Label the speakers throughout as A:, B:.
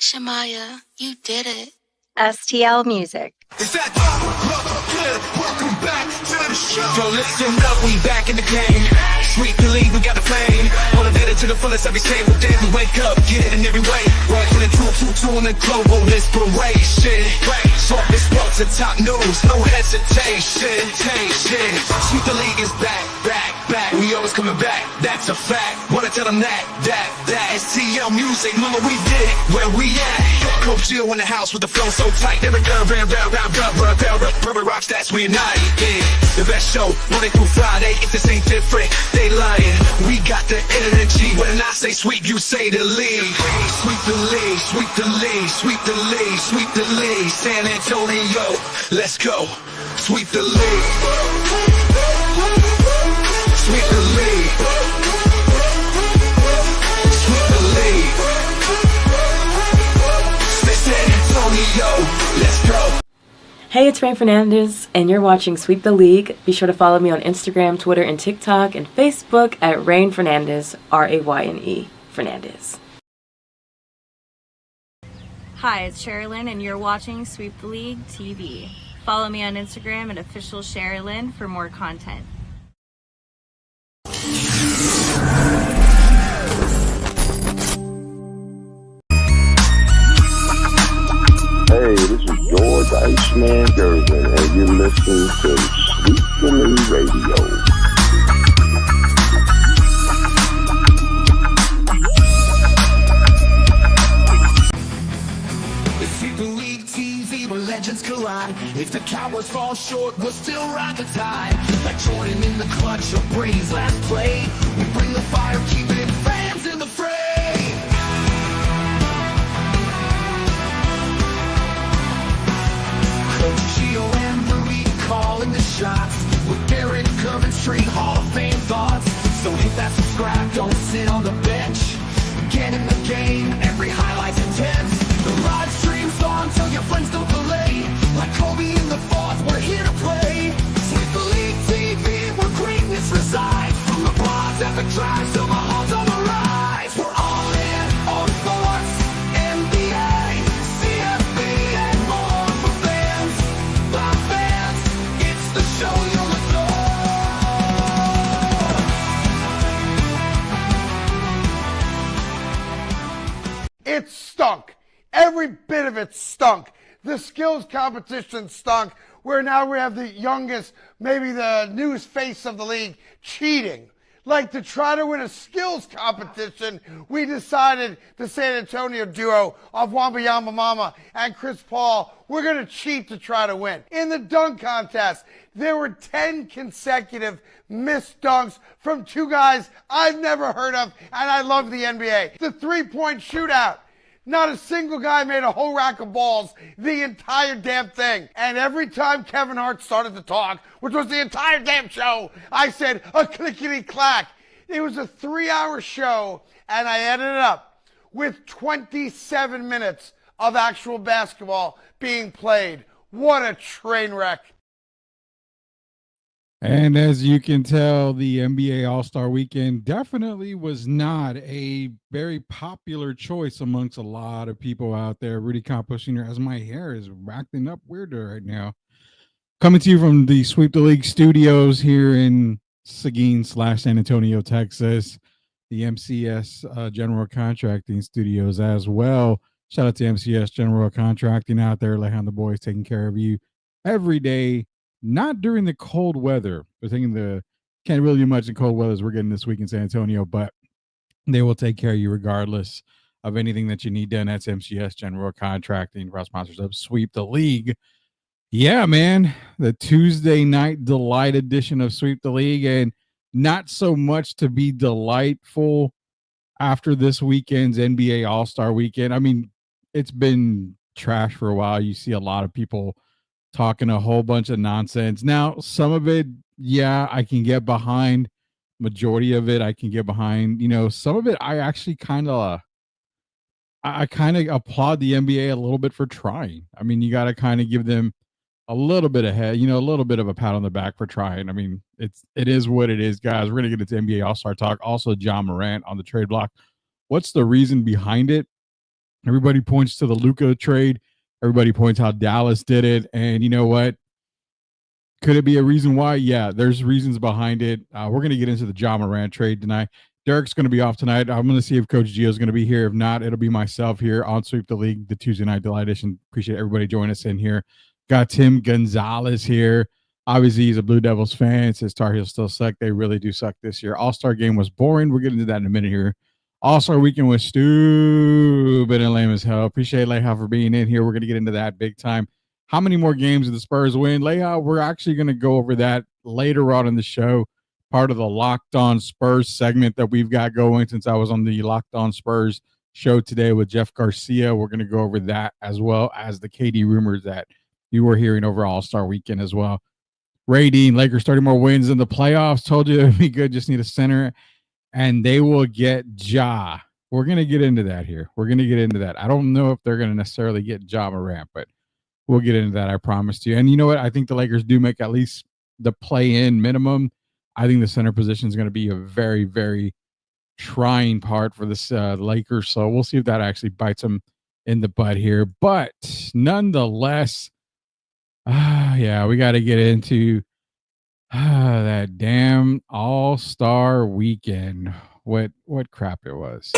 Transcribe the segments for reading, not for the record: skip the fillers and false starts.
A: Shamaya, you did it.
B: STL Music.
C: Is that good? Welcome back to the show. Yo, listen up, we back in the game. Sweep the league, we got the flame. Wanna get it to the fullest every single day. We wake up, get it in every way. Right from the two in the global inspiration. Talk this sports and top news, no hesitation. Sweep the league is back. We always coming back, that's a fact. Wanna tell them that STL Music, mama, we did it, where we at? Coach Jill in the house with the flow so tight. Every rubber rocks, that's we united. The best show, Monday through Friday. If this ain't different, they lying. We got the energy. When I say sweep, you say the league. Sweep the league, sweep the league, sweep the league, sweep the league. San Antonio, let's go. Sweep the league. Sweep the league. Sweep the league. San Antonio, let's go.
D: Hey, it's Rain Fernandez, and you're watching Sweep the League. Be sure to follow me on Instagram, Twitter, and TikTok, and Facebook at Rain Fernandez, Rayne Fernandez.
E: Hi, it's Sherilyn, and you're watching Sweep the League TV. Follow me on Instagram at official Sherilyn for more content.
F: Hey, this is George Iceman Gervin, and you're listening to Sweep the League Radio.
C: Sweep the league TV where legends collide. If the Cowboys fall short, we'll still ride the tide. Like Jordan in the clutch or Brady's last play, we bring the fire, keeping fans in the fray. Coach Gio and Rudy calling the shots with Derek Coventry, Hall of Fame thoughts. So hit that subscribe, don't sit on the bench. Get in the game, every highlight's intense. The live stream's on, tell your friends don't delay. Like Kobe in the fourth, we're here to play. Sweep the League TV, where greatness resides. From the blogs at the drive, till my heart's on the rise. We're all in on sports, NBA, CFB, and more for fans. By fans, it's the show you'll adore.
G: It stunk. Every bit of it stunk. The skills competition stunk, where now we have the youngest, maybe the newest face of the league, cheating. Like, to try to win a skills competition, we decided the San Antonio duo of Wembanyama Mama and Chris Paul, we're going to cheat to try to win. In the dunk contest, there were 10 consecutive missed dunks from two guys I've never heard of, and I love the NBA. The three-point shootout. Not a single guy made a whole rack of balls the entire damn thing. And every time Kevin Hart started to talk, which was the entire damn show, I said, a clickety-clack. It was a 3-hour show, and I ended up with 27 minutes of actual basketball being played. What a train wreck.
H: And as you can tell, the NBA All-Star Weekend definitely was not a very popular choice amongst a lot of people out there. Rudy Campos Sr., as my hair is acting up weirder right now. Coming to you from the Sweep the League studios here in Seguin/San Antonio, Texas. The MCS General Contracting Studios as well. Shout out to MCS General Contracting out there. Lehan the boys taking care of you every day. Not during the cold weather. We're thinking can't really do much in cold weather as we're getting this week in San Antonio, but they will take care of you regardless of anything that you need done. That's MCS General Contracting, for our sponsors of Sweep the League. Yeah, man, the Tuesday night delight edition of Sweep the League, and not so much to be delightful after this weekend's NBA All-Star Weekend. I mean, it's been trash for a while. You see a lot of people talking a whole bunch of nonsense. Now, some of it, yeah, I can get behind. Majority of it, I can get behind. You know, some of it, I actually kind of applaud the NBA a little bit for trying. I mean, you got to kind of give them a little bit ahead, a little bit of a pat on the back for trying. I mean, it is what it is, guys. We're going to get into NBA All-Star talk. Also, John Morant on the trade block. What's the reason behind it? Everybody points to the Luka trade. Everybody points how Dallas did it. And you know what? Could it be a reason why? Yeah, there's reasons behind it. We're going to get into the Ja Morant trade tonight. Derek's going to be off tonight. I'm going to see if Coach Gio is going to be here. If not, it'll be myself here on Sweep the League, the Tuesday Night Delight Edition. Appreciate everybody joining us in here. Got Tim Gonzalez here. Obviously, he's a Blue Devils fan. Says Tar Heels still suck. They really do suck this year. All-Star game was boring. We're getting to that in a minute here. All-Star weekend was stupid and lame as hell. Appreciate Leha for being in here. We're going to get into that big time. How many more games did the Spurs win? Leha, we're actually going to go over that later on in the show. Part of the Locked On Spurs segment that we've got going since I was on the Locked On Spurs show today with Jeff Garcia. We're going to go over that as well as the KD rumors that you were hearing over All-Star weekend as well. Ray Dean, Lakers 30 more wins in the playoffs. Told you it would be good. Just need a center. And they will get Ja. We're going to get into that here. We're going to get into that. I don't know if they're going to necessarily get Ja Morant, but we'll get into that. I promised you. And you know what? I think the Lakers do make at least the play-in minimum. I think the center position is going to be a very, very trying part for this Lakers. So we'll see if that actually bites them in the butt here. But nonetheless, yeah, we got to get into that damn All-Star weekend. What crap it was.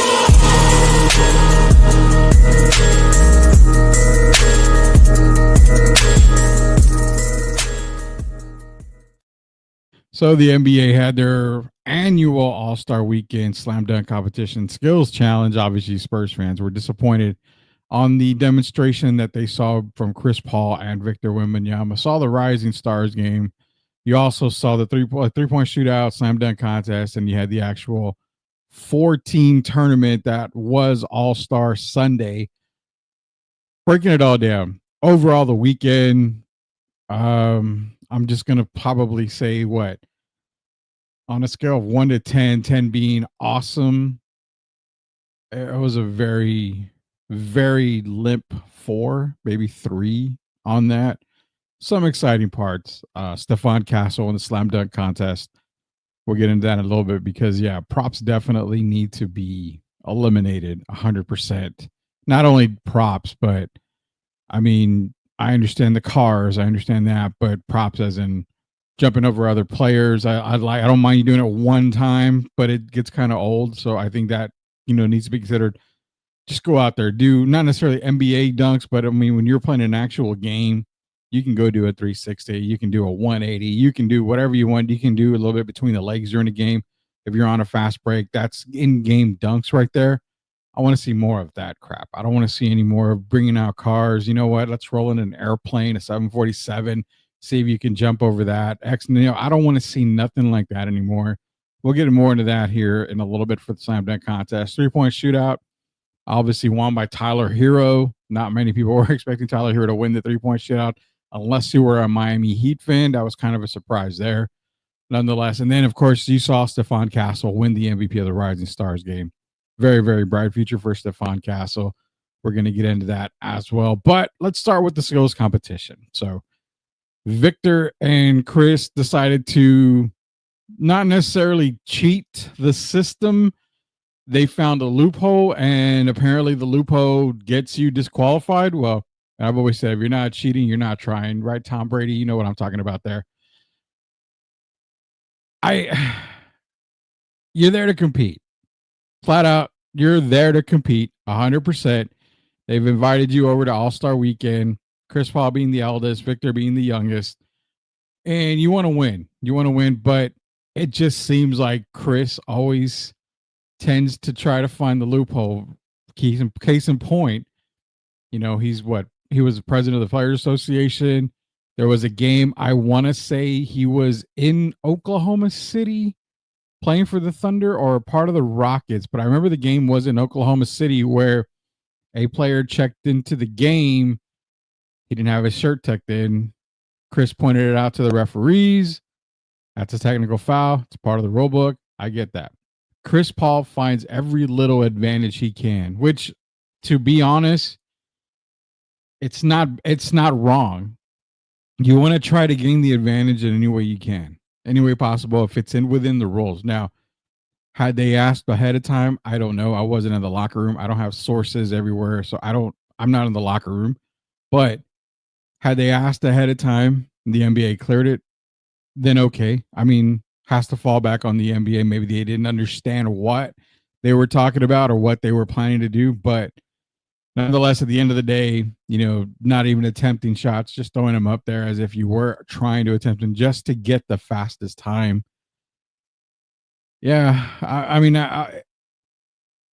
H: So the NBA had their annual All-Star Weekend Slam Dunk Competition Skills Challenge. Obviously, Spurs fans were disappointed on the demonstration that they saw from Chris Paul and Victor Wembanyama. Saw the Rising Stars game. You also saw the three-point shootout, slam dunk contest, and you had the actual 4-team tournament that was All-Star Sunday. Breaking it all down. Overall, the weekend, I'm just going to probably say what? On a scale of 1 to 10, 10 being awesome, it was a very, very limp 4, maybe 3 on that. Some exciting parts. Stephon Castle in the slam dunk contest. We'll get into that in a little bit because, yeah, props definitely need to be eliminated 100%. Not only props, but, I mean, I understand the cars. I understand that, but props as in jumping over other players. I don't mind you doing it one time, but it gets kind of old. So I think that, needs to be considered. Just go out there, do not necessarily NBA dunks, but I mean, when you're playing an actual game, you can go do a 360. You can do a 180. You can do whatever you want. You can do a little bit between the legs during the game. If you're on a fast break, that's in-game dunks right there. I want to see more of that crap. I don't want to see any more of bringing out cars. You know what? Let's roll in an airplane, a 747, see if you can jump over that. I don't want to see nothing like that anymore. We'll get more into that here in a little bit for the slam dunk contest. 3-point shootout, obviously won by Tyler Hero. Not many people were expecting Tyler Hero to win the 3-point shootout unless you were a Miami Heat fan. That was kind of a surprise there, nonetheless. And then, of course, you saw Stephon Castle win the MVP of the Rising Stars game. Very, very bright future for Stephon Castle. We're going to get into that as well. But let's start with the skills competition. So Victor and Chris decided to not necessarily cheat the system. They found a loophole, and apparently the loophole gets you disqualified. Well, I've always said, if you're not cheating, you're not trying. Right, Tom Brady? You know what I'm talking about there. You're there to compete. Flat out, you're there to compete 100%. They've invited you over to All-Star Weekend, Chris Paul being the eldest, Victor being the youngest, and you want to win. You want to win, but it just seems like Chris always tends to try to find the loophole. Case in point, he's what? He was the president of the Players Association. There was a game, I want to say he was in Oklahoma City playing for the Thunder or part of the Rockets, but I remember the game was in Oklahoma City where a player checked into the game. He didn't have his shirt tucked in. Chris pointed it out to the referees. That's a technical foul. It's part of the rule book. I get that. Chris Paul finds every little advantage he can, which, to be honest, it's not wrong. You want to try to gain the advantage in any way you can, any way possible, if it's within the rules. Now, Had they asked ahead of time, I don't know. I wasn't in the locker room. I don't have sources everywhere, so I'm not in the locker room. But had they asked ahead of time, the NBA cleared it, then okay. I mean, has to fall back on the NBA. Maybe they didn't understand what they were talking about or what they were planning to do, but nonetheless, at the end of the day, not even attempting shots, just throwing them up there as if you were trying to attempt them just to get the fastest time. Yeah, I mean,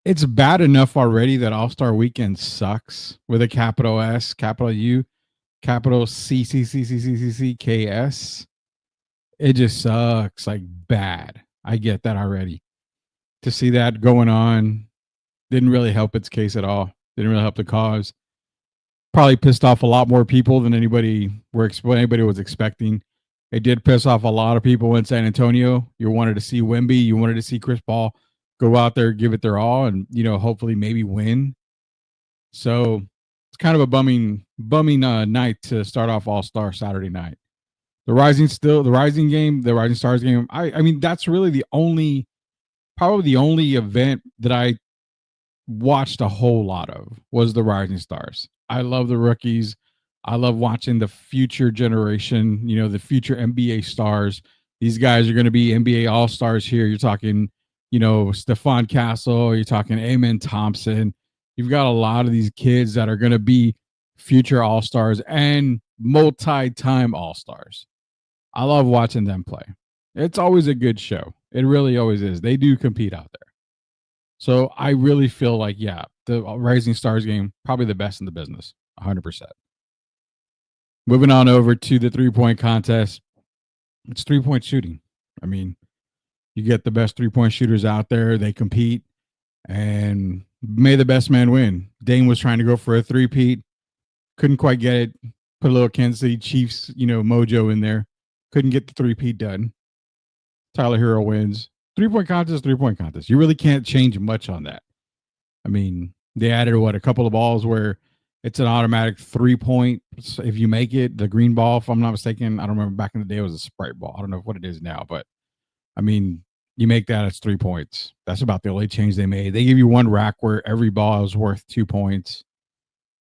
H: it's bad enough already that All-Star Weekend sucks with a capital S, capital U, capital C C C C C C C K S. It just sucks, like bad. I get that already. To see that going on didn't really help its case at all. Didn't really help the cause. Probably pissed off a lot more people than anybody was expecting. It did piss off a lot of people in San Antonio. You wanted to see Wemby, you wanted to see Chris Paul go out there, give it their all, and hopefully maybe win. So it's kind of a bumming night to start off All-Star Saturday night. The Rising Stars game. I mean, that's really probably the only event that I watched a whole lot of was the Rising Stars. I love the rookies. I love watching the future generation, the future NBA stars. These guys are going to be NBA All-Stars here. You're talking, Stephon Castle. You're talking Amen Thompson. You've got a lot of these kids that are going to be future All-Stars and multi-time All-Stars. I love watching them play. It's always a good show. It really always is. They do compete out there. So I really feel like, yeah, the Rising Stars game, probably the best in the business, 100%. Moving on over to the three-point contest. It's three-point shooting. I mean, you get the best three-point shooters out there. They compete, and may the best man win. Dame was trying to go for a three-peat. Couldn't quite get it. Put a little Kansas City Chiefs, mojo in there. Couldn't get the three-peat done. Tyler Hero wins. Three-point contest. You really can't change much on that. I mean, they added, a couple of balls where it's an automatic 3-point. If you make it, the green ball, if I'm not mistaken, I don't remember, back in the day it was a Sprite ball. I don't know what it is now, but I mean, you make that, it's 3 points. That's about the only change they made. They give you one rack where every ball is worth 2 points.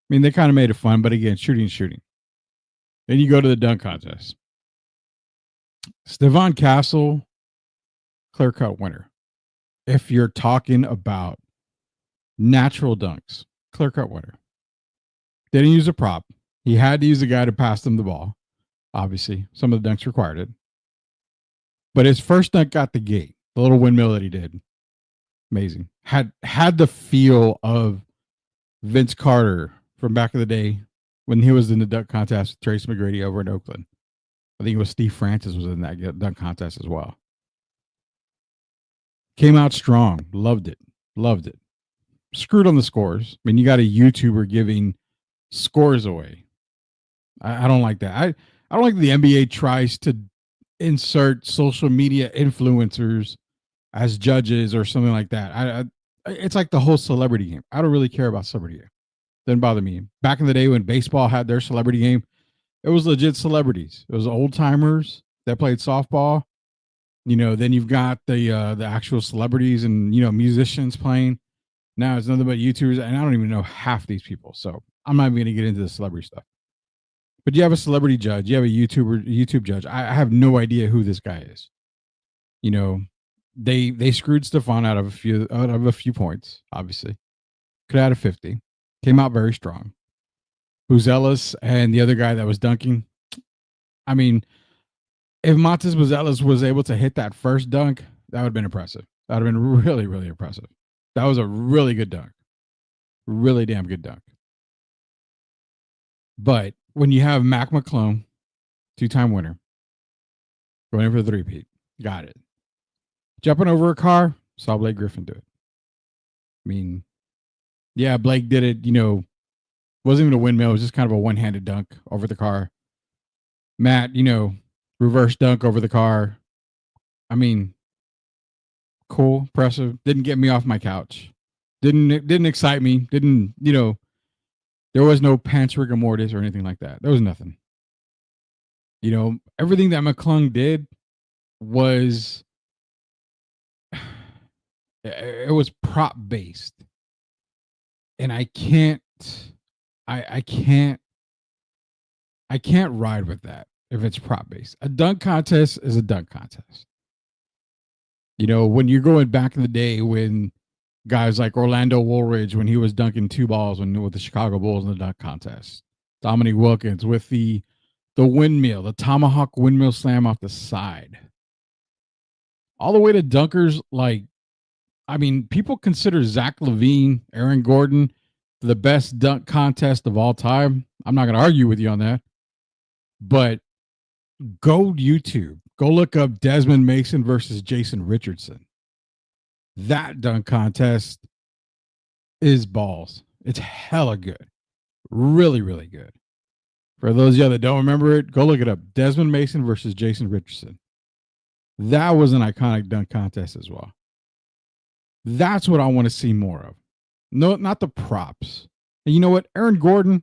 H: I mean, they kind of made it fun, but again, shooting. Then you go to the dunk contest. Stephon Castle, clear-cut winner. If you're talking about natural dunks, clear-cut winner. Didn't use a prop. He had to use a guy to pass them the ball. Obviously, some of the dunks required it. But his first dunk got the gate. The little windmill that he did. Amazing. Had the feel of Vince Carter from back in the day when he was in the dunk contest with Trace McGrady over in Oakland. I think it was Steve Francis was in that dunk contest as well. Came out strong. Loved it. Screwed on the scores. I mean, you got a YouTuber giving scores away. I don't like that. I don't like the NBA tries to insert social media influencers as judges or something like that. It's like the whole celebrity game. I don't really care about celebrity game. Doesn't bother me. Back in the day when baseball had their celebrity game, it was legit celebrities. It was old timers that played softball. Then you've got the actual celebrities and musicians playing. Now it's nothing but YouTubers, and I don't even know half these people. So I'm not even going to get into the celebrity stuff. But you have a celebrity judge, you have a YouTube judge. I have no idea who this guy is. They screwed Stephon out of a few points. Obviously, could have had a 50. Came out very strong. Buzelis and the other guy that was dunking. I mean, if Montes Buzelis was able to hit that first dunk, that would have been impressive. That would have been really, really impressive. That was a really good dunk. Really damn good dunk. But when you have Mac McClung, 2-time winner, going in for the three-peat, got it. Jumping over a car, saw Blake Griffin do it. I mean, yeah, Blake did it, wasn't even a windmill. It was just kind of a one-handed dunk over the car. Matt, reverse dunk over the car. I mean, cool, impressive. Didn't get me off my couch. Didn't excite me. Didn't, there was no pants rigor mortis or anything like that. There was nothing. Everything that McClung did was It was prop based, and I can't ride with that if it's prop based. A dunk contest is a dunk contest. You know, when you're going back in the day when guys like Orlando Woolridge, when he was dunking 2 balls with the Chicago Bulls in the dunk contest, Dominique Wilkins with the windmill, the tomahawk windmill slam off the side, all the way to dunkers like, I mean, people consider Zach LaVine, Aaron Gordon the best dunk contest of all time. I'm not going to argue with you on that, but go YouTube, go look up Desmond Mason versus Jason Richardson. That dunk contest is balls. It's hella good. Really, really good. For those of you that don't remember it, go look it up. Desmond Mason versus Jason Richardson. That was an iconic dunk contest as well. That's what I want to see more of. No, not the props. And you know what? Aaron Gordon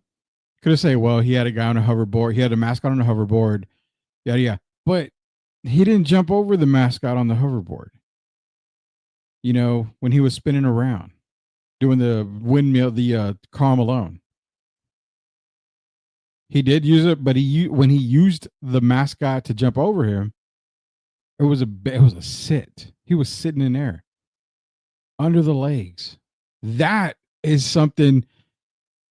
H: could have said, well, he had a guy on a hoverboard. He had a mascot on a hoverboard. Yeah. But he didn't jump over the mascot on the hoverboard. You know, when he was spinning around, doing the windmill, the Karl Malone. He did use it, but when he used the mascot to jump over him, it was a sit. He was sitting in there under the legs. That is something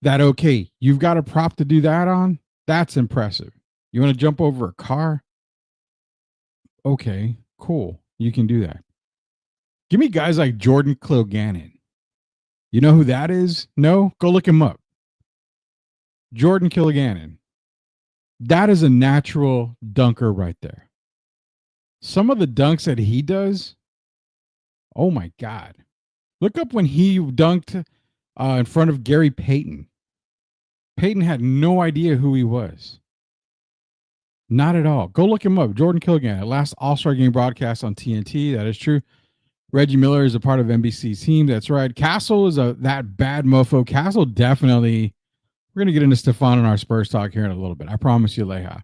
H: that, okay, you've got a prop to do that on. That's impressive. You want to jump over a car? Okay, cool. You can do that. Give me guys like Jordan Clogannon. You know who that is? No? Go look him up. Jordan Clogannon. That is a natural dunker right there. Some of the dunks that he does, oh my God. Look up when he dunked in front of Gary Payton. Payton had no idea who he was. Not at all. Go look him up. Jordan Clogannon, last All-Star Game broadcast on TNT. That is true. Reggie Miller is a part of NBC's team. That's right. Castle is that bad mofo. Castle definitely. We're going to get into Stefan and our Spurs talk here in a little bit. I promise you, Leha.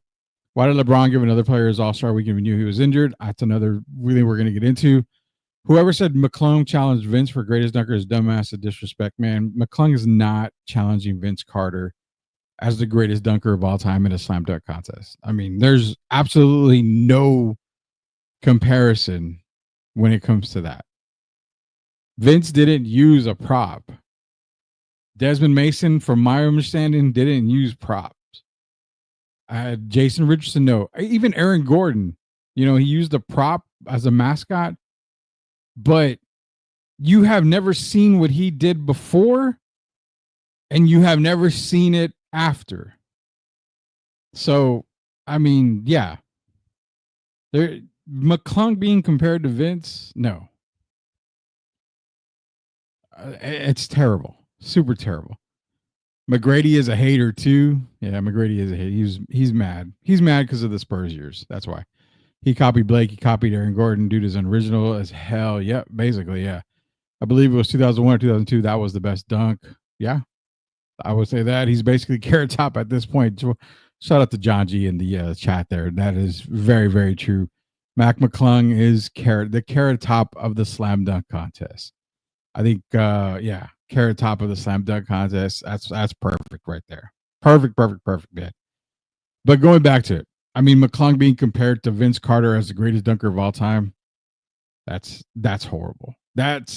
H: Why did LeBron give another player his All-Star weekend when he knew he was injured? That's another thing we're going to get into. Whoever said McClung challenged Vince for greatest dunker is dumbass and disrespect, man. McClung is not challenging Vince Carter as the greatest dunker of all time in a slam dunk contest. I mean, there's absolutely no comparison when it comes to that. Vince didn't use a prop. Desmond Mason, from my understanding, didn't use props. Jason Richardson, no. Even Aaron Gordon, you know, he used a prop as a mascot, but you have never seen what he did before, and you have never seen it after. So, I mean, yeah. McClung being compared to Vince, no. It's terrible. Super terrible. McGrady is a hater too. Yeah, McGrady is a hater. He's mad. He's mad because of the Spurs years. That's why. He copied Blake. He copied Aaron Gordon. Dude is unoriginal as hell. Yep, basically, yeah. I believe it was 2001 or 2002. That was the best dunk. Yeah, I would say that. He's basically Carrot Top at this point. Shout out to John G in the chat there. That is very, very true. Mac McClung is the Carrot Top of the slam dunk contest. I think, yeah, Carrot Top of the slam dunk contest. That's perfect right there. Perfect, man. But going back to it, I mean, McClung being compared to Vince Carter as the greatest dunker of all time, that's horrible. That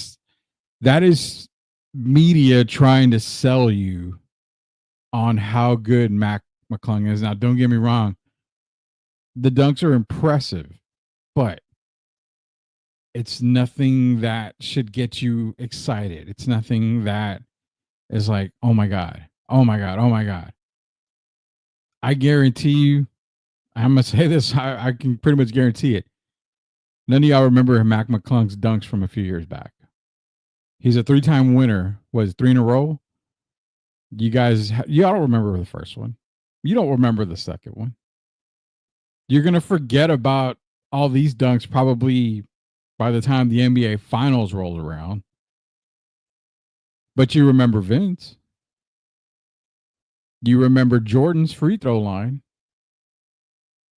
H: is media trying to sell you on how good Mac McClung is. Now, don't get me wrong. The dunks are impressive, but it's nothing that should get you excited. It's nothing that is like, oh my God. I guarantee you, I'm going to say this, I can pretty much guarantee it. None of y'all remember Mac McClung's dunks from a few years back. He's a 3-time winner. Was 3 in a row? Y'all don't remember the first one. You don't remember the second one. You're going to forget about all these dunks probably by the time the NBA Finals rolls around. But you remember Vince. You remember Jordan's free throw line.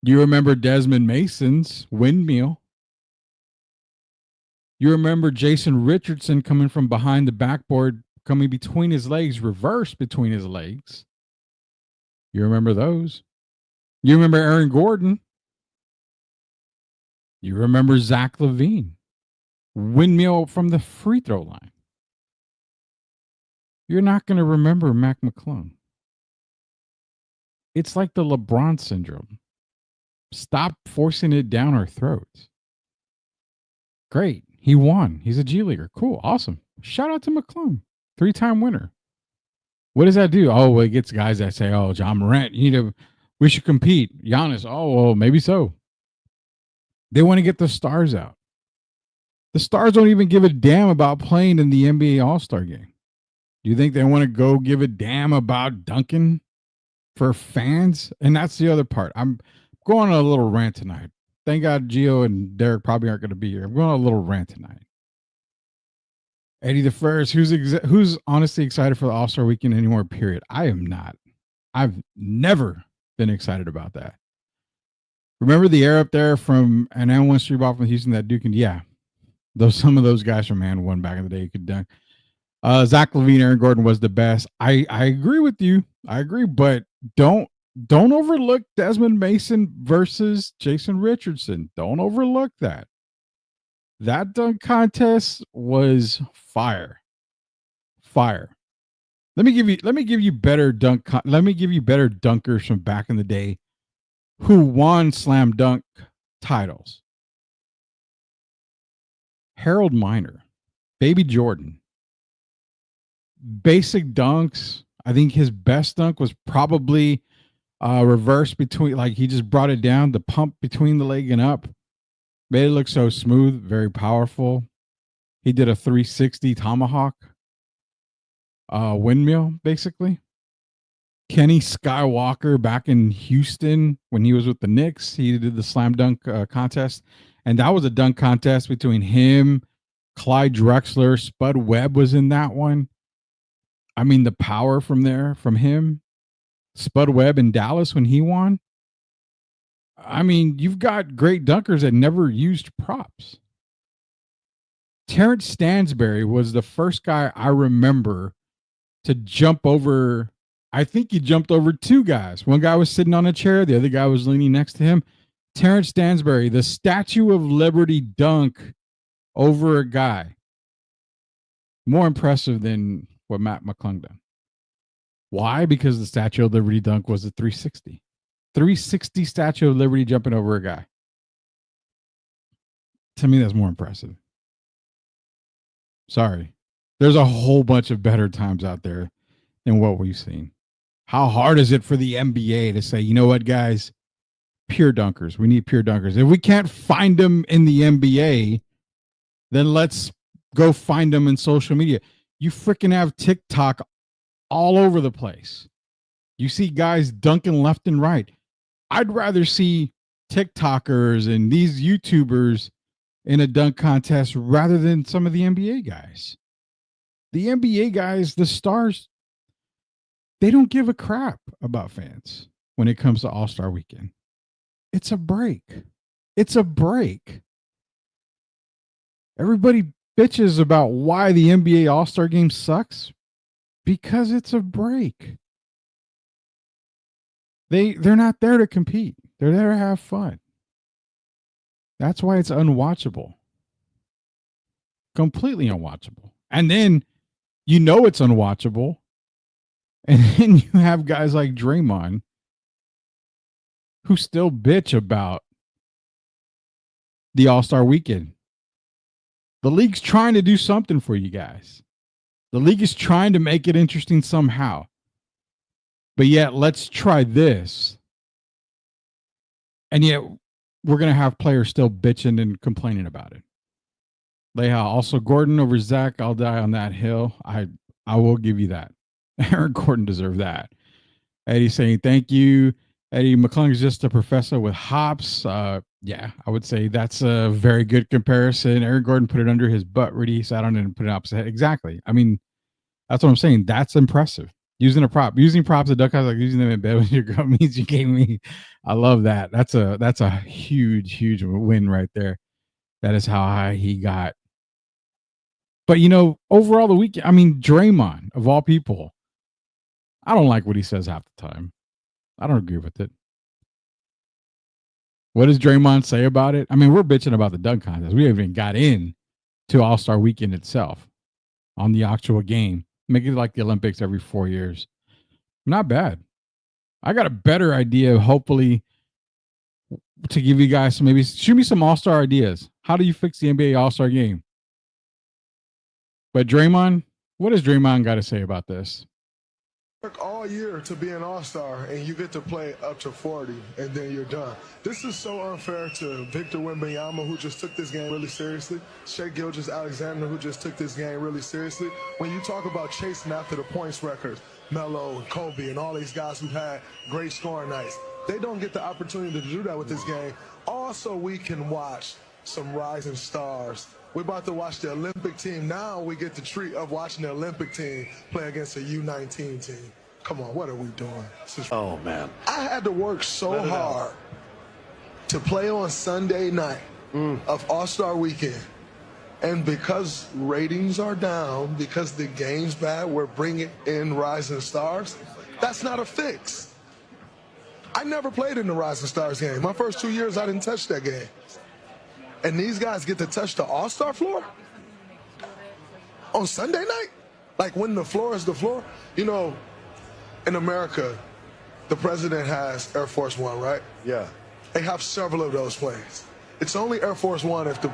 H: You remember Desmond Mason's windmill. You remember Jason Richardson coming from behind the backboard, coming between his legs, reverse between his legs. You remember those? You remember Aaron Gordon? You remember Zach LaVine? Windmill from the free throw line. You're not going to remember Mac McClung. It's like the LeBron syndrome. Stop forcing it down our throats. Great. He won. He's a G Leaguer. Cool. Awesome. Shout out to McClung. 3-time winner. What does that do? Oh, well, it gets guys that say, oh, John Morant, we should compete. Giannis, oh, well, maybe so. They want to get the stars out. The stars don't even give a damn about playing in the NBA All-Star game. Do you think they want to go give a damn about dunking for fans? And that's the other part. I'm going on a little rant tonight. Thank God Gio and Derek probably aren't going to be here. I'm going on a little rant tonight. Eddie the First, who's honestly excited for the All-Star weekend anymore, period? I am not. I've never been excited about that. Remember the air up there from an N1 street ball from Houston that Duke and some of those guys from Man One back in the day could dunk. Zach LaVine, Aaron Gordon was the best. I agree with you. I agree, but don't overlook Desmond Mason versus Jason Richardson. Don't overlook that. That dunk contest was fire. Fire. Let me give you better dunkers from back in the day who won slam dunk titles. Harold Miner, Baby Jordan. Basic dunks. I think his best dunk was probably reverse between, like he just brought it down, the pump between the leg and up. Made it look so smooth, very powerful. He did a 360 tomahawk windmill, basically. Kenny Skywalker back in Houston when he was with the Knicks, he did the slam dunk contest. And that was a dunk contest between him, Clyde Drexler, Spud Webb was in that one. I mean, the power from him. Spud Webb in Dallas when he won. I mean, you've got great dunkers that never used props. Terrence Stansbury was the first guy I remember to jump over. I think he jumped over two guys. One guy was sitting on a chair. The other guy was leaning next to him. Terrence Stansbury, the Statue of Liberty dunk over a guy. More impressive than what Matt McClung done. Why? Because the Statue of Liberty dunk was a 360. 360 Statue of Liberty jumping over a guy. To me, that's more impressive. Sorry. There's a whole bunch of better times out there than what we've seen. How hard is it for the NBA to say, you know what, guys? Pure dunkers. We need pure dunkers. If we can't find them in the NBA, then let's go find them in social media. You freaking have TikTok all over the place. You see guys dunking left and right. I'd rather see TikTokers and these YouTubers in a dunk contest rather than some of the NBA guys. The NBA guys, the stars, they don't give a crap about fans when it comes to All-Star Weekend. It's a break. It's a break. Everybody bitches about why the NBA All-Star Game sucks because it's a break. They're not there to compete. They're there to have fun. That's why it's unwatchable. Completely unwatchable. And then you know it's unwatchable. And then you have guys like Draymond who still bitch about the All-Star Weekend. The league's trying to do something for you guys. The league is trying to make it interesting somehow. But yet, let's try this. And yet, we're going to have players still bitching and complaining about it. Leha, also Gordon over Zach. I'll die on that hill. I will give you that. Aaron Gordon deserved that. Eddie saying thank you. Eddie McClung is just a professor with hops. Yeah, I would say that's a very good comparison. Aaron Gordon put it under his butt. Rudy sat on it and put it opposite head. Exactly. I mean, that's what I'm saying. That's impressive. Using props at duck house, like using them in bed when your girl means you gave me. I love that. That's a huge win right there. That is how high he got But overall the weekend, Draymond of all people, I don't like what he says half the time. I don't agree with it. What does Draymond say about it? We're bitching about the dunk contest. We haven't even got in to All-Star Weekend itself on the actual game. Make it like the Olympics every 4 years. Not bad. I got a better idea, hopefully, to give you guys maybe shoot me some All-Star ideas. How do you fix the NBA All-Star game? But Draymond, what does Draymond got to say about this?
I: Work all year to be an all-star and you get to play up to 40 and then you're done. This is so unfair to Victor Wembanyama, who just took this game really seriously, Shai Gilgeous-Alexander, who just took this game really seriously. When you talk about chasing after the points records, Melo and Kobe and all these guys who had great scoring nights, they don't get the opportunity to do that with this game. Also, we can watch some rising stars. We're about to watch the Olympic team. Now we get the treat of watching the Olympic team play against a U19 team. Come on, what are we doing?
J: Oh, man.
I: I had to work so hard to play on Sunday night of All-Star Weekend. And because ratings are down, because the game's bad, we're bringing in rising stars. That's not a fix. I never played in the Rising Stars game. My first 2 years, I didn't touch that game. And these guys get to touch the All-Star floor on Sunday night? Like when the floor is the floor? In America, the president has Air Force One, right?
J: Yeah.
I: They have several of those planes. It's only Air Force One if the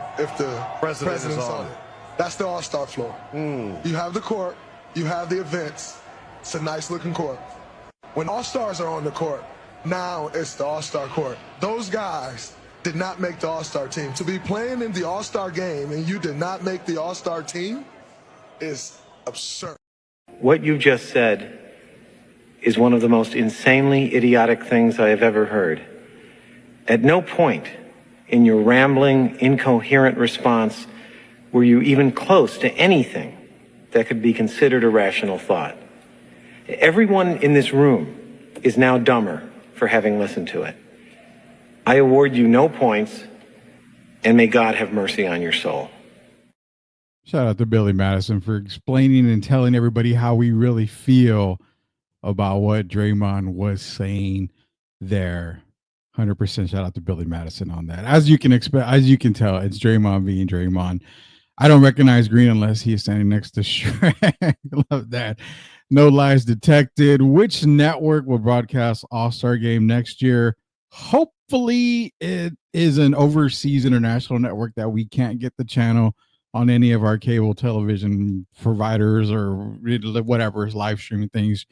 I: president's on it. That's the All-Star floor. You have the court, you have the events. It's a nice looking court. When All-Stars are on the court, now it's the All-Star court. Those guys did not make the All-Star team. To be playing in the All-Star game and you did not make the All-Star team is absurd.
K: What you just said is one of the most insanely idiotic things I have ever heard. At no point in your rambling, incoherent response were you even close to anything that could be considered a rational thought. Everyone in this room is now dumber for having listened to it. I award you no points, and may God have mercy on your soul.
H: Shout out to Billy Madison for explaining and telling everybody how we really feel about what Draymond was saying there. 100% shout out to Billy Madison on that. As you can expect, as you can tell, it's Draymond being Draymond. I don't recognize Green unless he is standing next to Shrek. Love that. No lies detected. Which network will broadcast All-Star Game next year? Hopefully it is an overseas international network that we can't get the channel on any of our cable television providers or whatever live streaming things.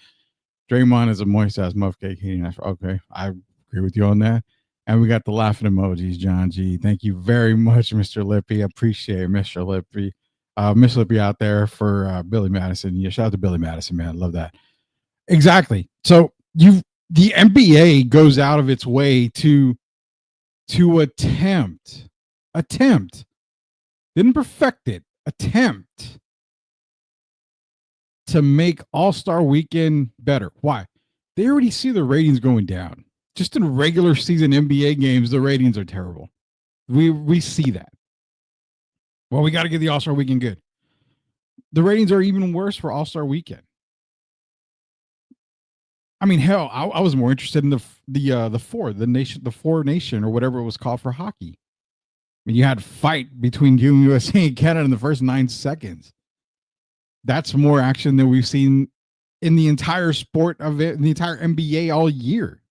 H: Draymond is a moist ass muff cake. Okay, I agree with you on that. And we got the laughing emojis, John G. Thank you very much, Mr. Lippy. I appreciate it, Mr. Lippy. Mr. Lippy out there for Billy Madison. Yeah, shout out to Billy Madison, man. Love that. Exactly. So the NBA goes out of its way to attempt, didn't perfect it, attempt to make All-Star Weekend better. Why? They already see the ratings going down. Just in regular season NBA games, the ratings are terrible. We see that. Well, we got to get the All-Star Weekend good. The ratings are even worse for All-Star Weekend. I mean, hell, I was more interested in the Four Nation or whatever it was called for hockey. I mean, you had a fight between USA and Canada in the first 9 seconds. That's more action than we've seen in the entire sport of it, in the entire NBA all year.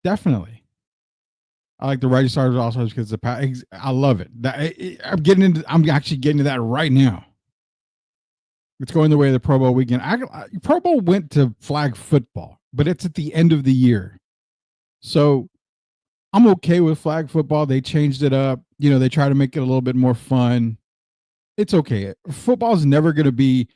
H: Definitely. I like the Rising Stars also because I love it. I'm actually getting to that right now. It's going the way of the Pro Bowl weekend. Pro Bowl went to flag football, but it's at the end of the year. So I'm okay with flag football. They changed it up. They try to make it a little bit more fun. It's okay. Football is never going to be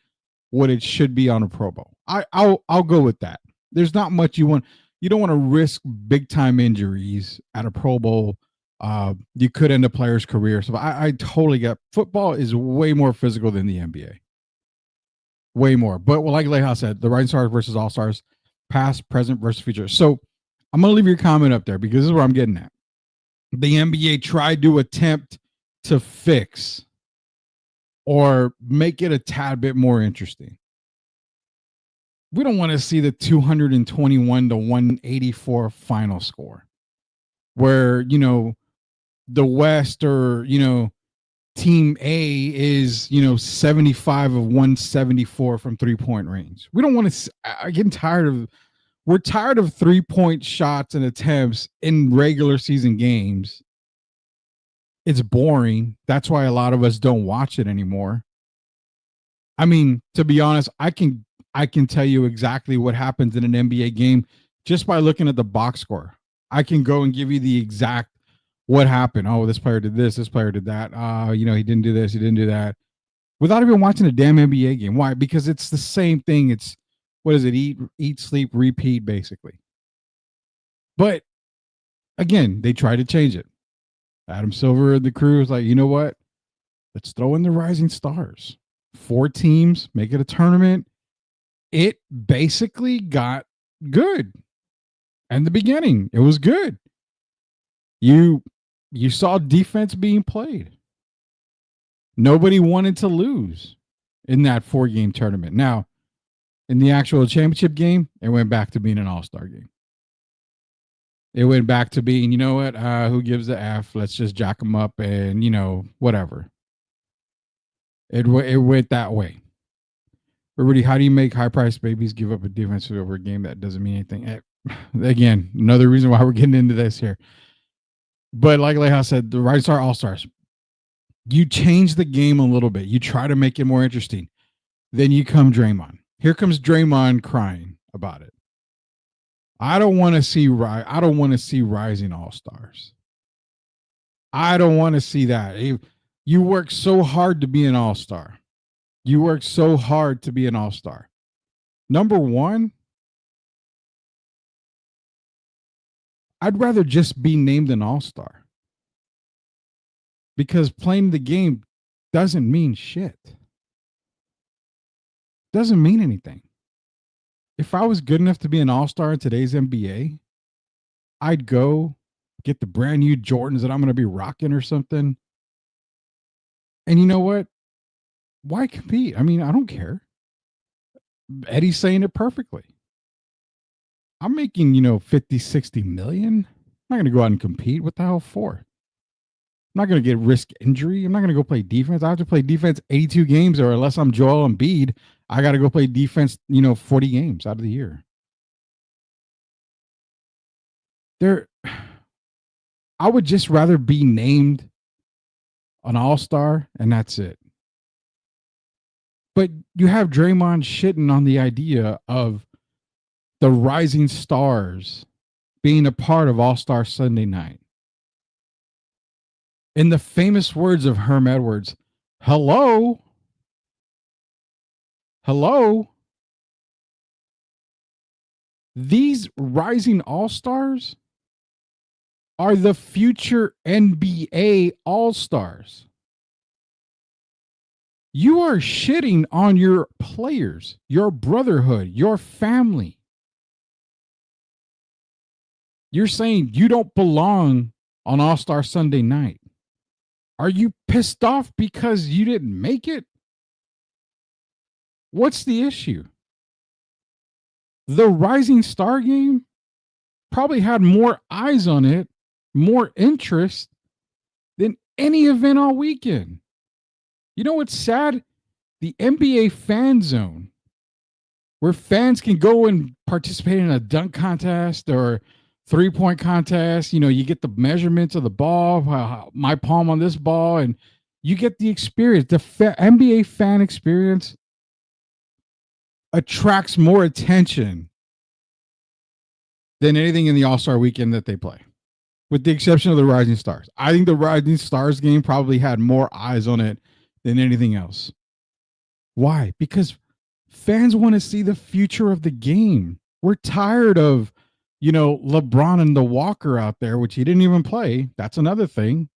H: what it should be on a Pro Bowl. I'll go with that. There's not much you don't want to risk big time injuries at a Pro Bowl. You could end a player's career. So I totally get football is way more physical than the NBA. Way more. But like Leha said, the Rising Stars versus All Stars, past, present versus future. So I'm going to leave your comment up there because this is where I'm getting at. The NBA tried to attempt to fix or make it a tad bit more interesting. We don't want to see the 221 to 184 final score where, the West or, team A is, 75 of 174 from 3-point range. We don't want to, I'm getting we're tired of 3-point shots and attempts in regular season games. It's boring. That's why a lot of us don't watch it anymore. I mean, to be honest, I can tell you exactly what happens in an NBA game just by looking at the box score. I can go and give you the exact what happened. Oh, this player did this player did that. He didn't do this, he didn't do that. Without even watching a damn NBA game. Why? Because it's the same thing. It's, what is it? Eat, sleep, repeat, basically. But again, they tried to change it. Adam Silver and the crew was like, you know what? Let's throw in the rising stars. 4 teams, make it a tournament. It basically got good. In the beginning, it was good. You saw defense being played. Nobody wanted to lose in that 4-game tournament. Now, in the actual championship game, it went back to being an all-star game. It went back to being, you know what, who gives a F? Let's just jack them up and, whatever. It went that way. But Rudy, how do you make high-priced babies give up a defense over a game that doesn't mean anything? Again, another reason why we're getting into this here. But like I said, the Rising Star All-Stars, you change the game a little bit. You try to make it more interesting. Then you come Draymond. Here comes Draymond crying about it. I don't want to see rising all-stars. I don't want to see that. You work so hard to be an all-star. You work so hard to be an all-star. Number one, I'd rather just be named an all-star. Because playing the game doesn't mean shit. Doesn't mean anything. If I was good enough to be an all-star in today's NBA, I'd go get the brand new Jordans that I'm going to be rocking or something. And you know what? Why compete? I mean, I don't care. Eddie's saying it perfectly. I'm making, 50, 60 million. I'm not going to go out and compete. What the hell for? I'm not going to get risk injury. I'm not going to go play defense. I have to play defense 82 games, or unless I'm Joel Embiid, I got to go play defense, 40 games out of the year. I would just rather be named an all-star, and that's it. But you have Draymond shitting on the idea of the rising stars being a part of All-Star Sunday night. In the famous words of Herm Edwards, hello? These rising all-stars are the future NBA all-stars. You are shitting on your players, your brotherhood, your family. You're saying you don't belong on All-Star Sunday night. Are you pissed off because you didn't make it? What's the issue? The Rising Star game probably had more eyes on it, more interest than any event all weekend. You know what's sad? The NBA fan zone, where fans can go and participate in a dunk contest or 3-point contest. You get the measurements of the ball, my palm on this ball, and you get the experience. The NBA fan experience attracts more attention than anything in the All-Star weekend that they play, with the exception of the Rising Stars. I think the Rising Stars game probably had more eyes on it than anything else. Why? Because fans want to see the future of the game. We're tired of, LeBron and the Walker out there, which he didn't even play. That's another thing.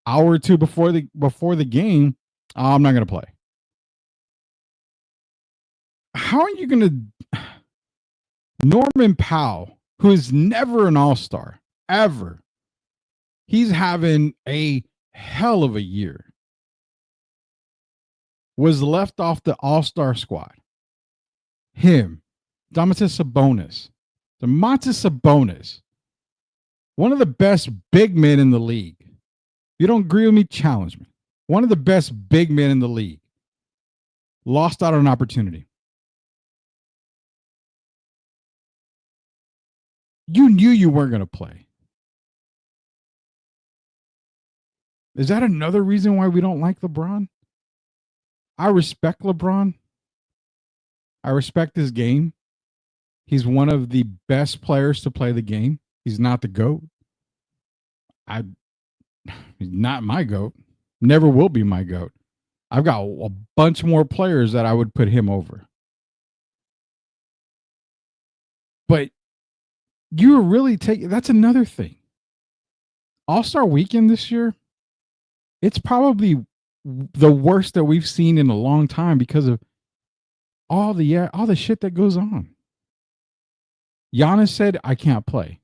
H: Hour or two before the game, I'm not going to play. How are you going to... Norman Powell, who is never an all-star, ever, he's having a hell of a year. was left off the All-Star squad. Him, Domantas Sabonis, one of the best big men in the league. If you don't agree with me, challenge me. One of the best big men in the league. Lost out on an opportunity. You knew you weren't going to play. Is that another reason why we don't like LeBron? I respect LeBron. I respect his game. He's one of the best players to play the game. He's not the GOAT. He's not my GOAT. Never will be my GOAT. I've got a bunch more players that I would put him over. But you really that's another thing. All-Star Weekend this year, it's probably the worst that we've seen in a long time because of all the shit that goes on. Giannis said, I can't play.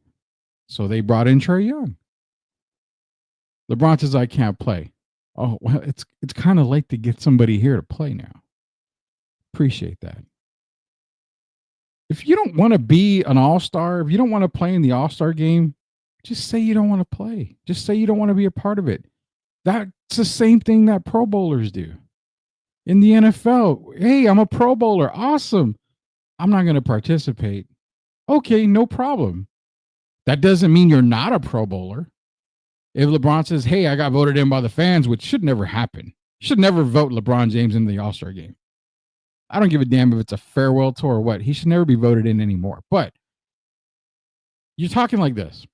H: So they brought in Trae Young. LeBron says, I can't play. Oh, well, it's kind of late to get somebody here to play now. Appreciate that. If you don't want to be an all-star, if you don't want to play in the all-star game, just say you don't want to play. Just say you don't want to be a part of it. That's the same thing that Pro Bowlers do. In the NFL, hey, I'm a Pro Bowler. Awesome. I'm not going to participate. Okay, no problem. That doesn't mean you're not a Pro Bowler. If LeBron says, hey, I got voted in by the fans, which should never happen. You should never vote LeBron James into the All-Star game. I don't give a damn if it's a farewell tour or what. He should never be voted in anymore. But you're talking like this.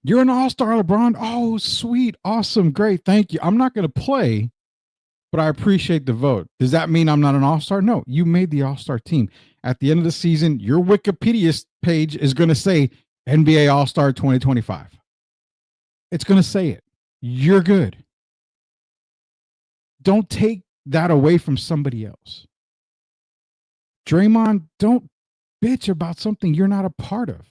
H: You're an all-star, LeBron. Oh, sweet. Awesome. Great. Thank you. I'm not going to play, but I appreciate the vote. Does that mean I'm not an all-star? No, you made the all-star team. At the end of the season, your Wikipedia page is going to say NBA All-Star 2025. It's going to say it. You're good. Don't take that away from somebody else. Draymond, don't bitch about something you're not a part of.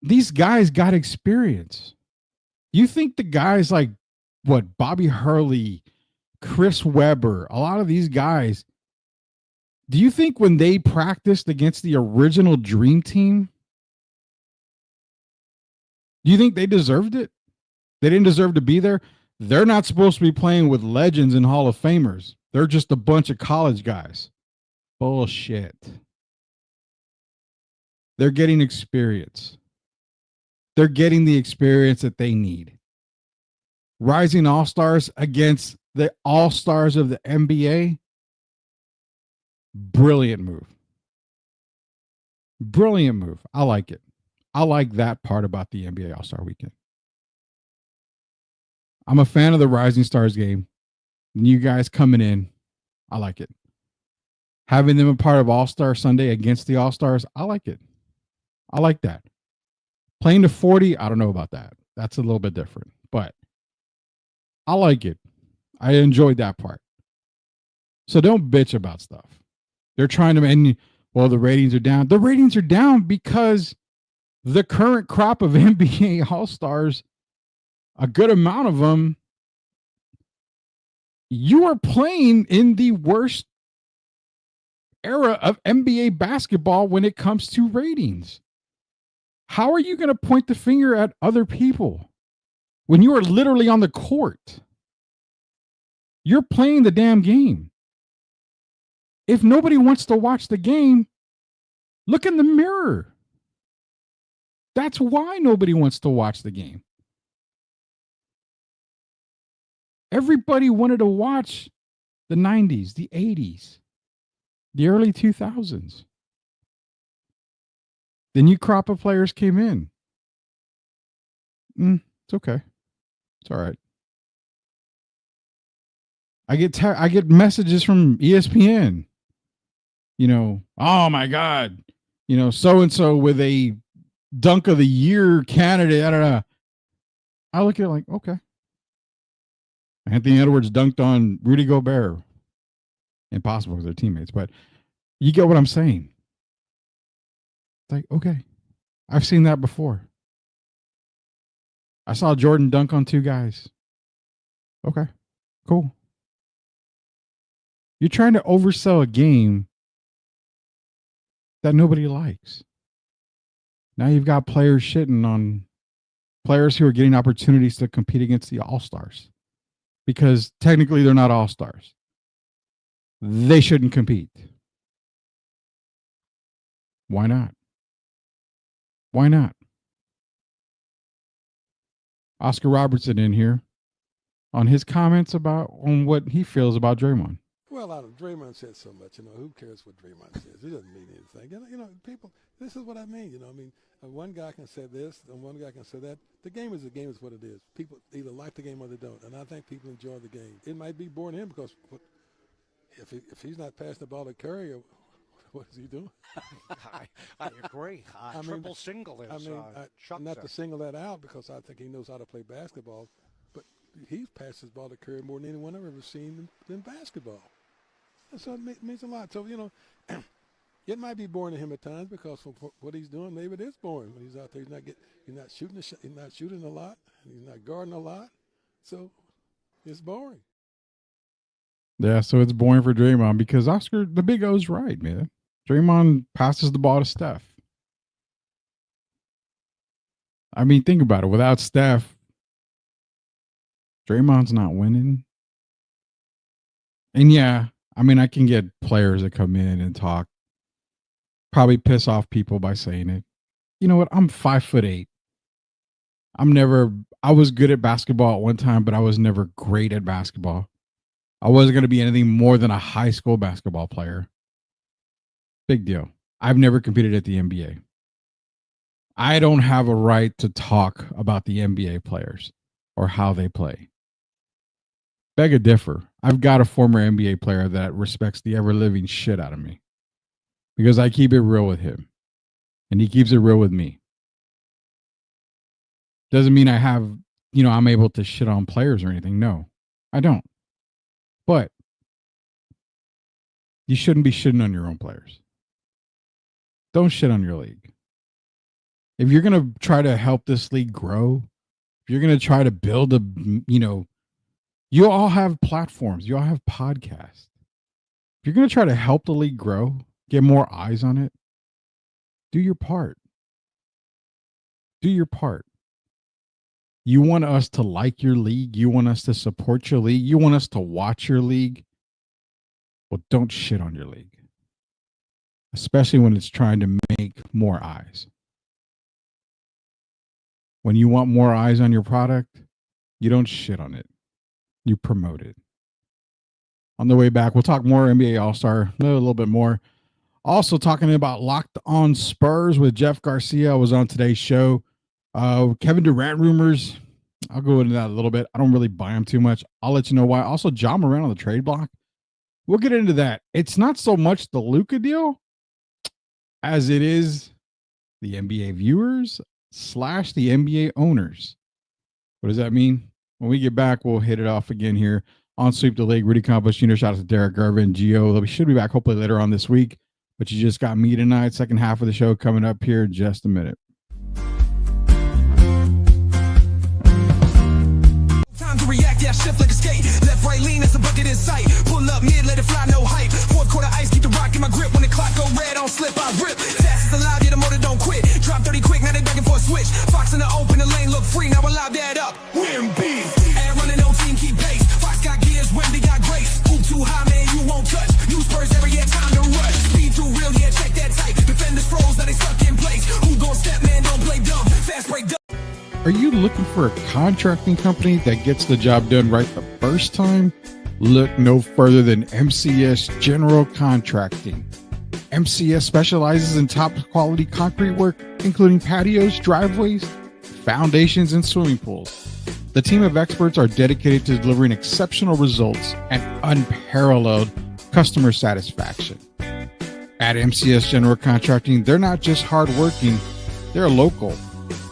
H: These guys got experience. You think the guys like Bobby Hurley, Chris Webber, a lot of these guys, do you think when they practiced against the original Dream Team, do you think they deserved it? They didn't deserve to be there. They're not supposed to be playing with legends and Hall of Famers. They're just a bunch of college guys. Bullshit. They're getting experience. They're getting the experience that they need. Rising all-stars against the all-stars of the NBA. Brilliant move. Brilliant move. I like it. I like that part about the NBA All-Star Weekend. I'm a fan of the Rising Stars game. You guys coming in, I like it. Having them a part of All-Star Sunday against the All-Stars, I like it. I like that. Playing to 40, I don't know about that. That's a little bit different, but I like it. I enjoyed that part. So don't bitch about stuff. They're trying to, and well, the ratings are down. The ratings are down because the current crop of NBA All-Stars, a good amount of them, you are playing in the worst era of NBA basketball when it comes to ratings. How are you going to point the finger at other people when you are literally on the court? You're playing the damn game. If nobody wants to watch the game, look in the mirror. That's why nobody wants to watch the game. Everybody wanted to watch the 90s, the 80s, the early 2000s. The new crop of players came in. It's okay. It's all right. I get messages from ESPN. You know, oh my God, you know, so and so with a dunk of the year candidate. I don't know. I look at it like, okay. Anthony Edwards dunked on Rudy Gobert. Impossible because they're teammates, but you get what I'm saying. It's like, okay, I've seen that before. I saw Jordan dunk on two guys. Okay, cool. You're trying to oversell a game that nobody likes. Now you've got players shitting on players who are getting opportunities to compete against the All-Stars because technically they're not All-Stars. They shouldn't compete. Why not? Why not? Oscar Robertson in here on his comments on what he feels about Draymond.
J: Well, Draymond said so much, who cares what Draymond says? He doesn't mean anything. People, this is what I mean, one guy can say this and one guy can say that. The game is what it is. People either like the game or they don't, and I think people enjoy the game. It might be boring to him because if he's not passing the ball to Curry, what is he doing?
L: I agree. Triple single is
J: not to single that out because I think he knows how to play basketball, but he passes the ball to Curry more than anyone I've ever seen in basketball. And so it means a lot. So, it might be boring to him at times because of what he's doing. Maybe it is boring when he's out there. He's not shooting a lot, and he's not guarding a lot. So it's boring.
H: Yeah, so it's boring for Draymond because Oscar, the Big O's right, man. Draymond passes the ball to Steph. I mean, think about it. Without Steph, Draymond's not winning. And yeah, I mean, I can get players that come in and talk, probably piss off people by saying it. You know what? I'm 5'8". I was good at basketball at one time, but I was never great at basketball. I wasn't going to be anything more than a high school basketball player. Big deal. I've never competed at the NBA. I don't have a right to talk about the NBA players or how they play. Beg to differ. I've got a former NBA player that respects the ever-living shit out of me because I keep it real with him and he keeps it real with me. Doesn't mean I have, I'm able to shit on players or anything. No, I don't. But you shouldn't be shitting on your own players. Don't shit on your league. If you're going to try to help this league grow, if you're going to try to build you all have platforms, you all have podcasts. If you're going to try to help the league grow, get more eyes on it, do your part. Do your part. You want us to like your league. You want us to support your league. You want us to watch your league. Well, don't shit on your league, especially when it's trying to make more eyes. When you want more eyes on your product, you don't shit on it. You promote it. On the way back, we'll talk more NBA All-Star, a little bit more. Also talking about Locked On Spurs with Jeff Garcia was on today's show. Kevin Durant rumors. I'll go into that a little bit. I don't really buy them too much. I'll let you know why. Also, Ja Morant on the trade block. We'll get into that. It's not so much the Luka deal as it is the NBA viewers / the NBA owners. What does that mean? When we get back, we'll hit it off again here on Sweep the League. Rudy Campos Jr. Shout out to Derek Gervin, Gio. We should be back hopefully later on this week. But you just got me tonight. Second half of the show coming up here in just a minute.
C: Time to react, yeah, shift like a skate. Left, right, lean, it's a bucket in sight. Pull up mid, let it fly, no hype. Fourth quarter ice, keep the rock in my grip. When the clock go red, don't slip, I rip. Fast as alive, yeah, the motor don't quit. Drop 30 quick, now they begging for a switch. Fox in the open, the lane look free, now allow that up. Win big. And running no team, keep pace. Fox got gears, Wendy got grace. Hoop too high, man, you won't touch. New Spurs every year, time to rush. Speed too real, yeah, check that tight. Defenders froze, now they stuck in place. Who gon' step, man, don't play dumb. Fast break dumb.
H: Are you looking for a contracting company that gets the job done right the first time? Look no further than MCS General Contracting. MCS specializes in top quality concrete work, including patios, driveways, foundations, and swimming pools. The team of experts are dedicated to delivering exceptional results and unparalleled customer satisfaction. At MCS General Contracting, they're not just hardworking, they're local.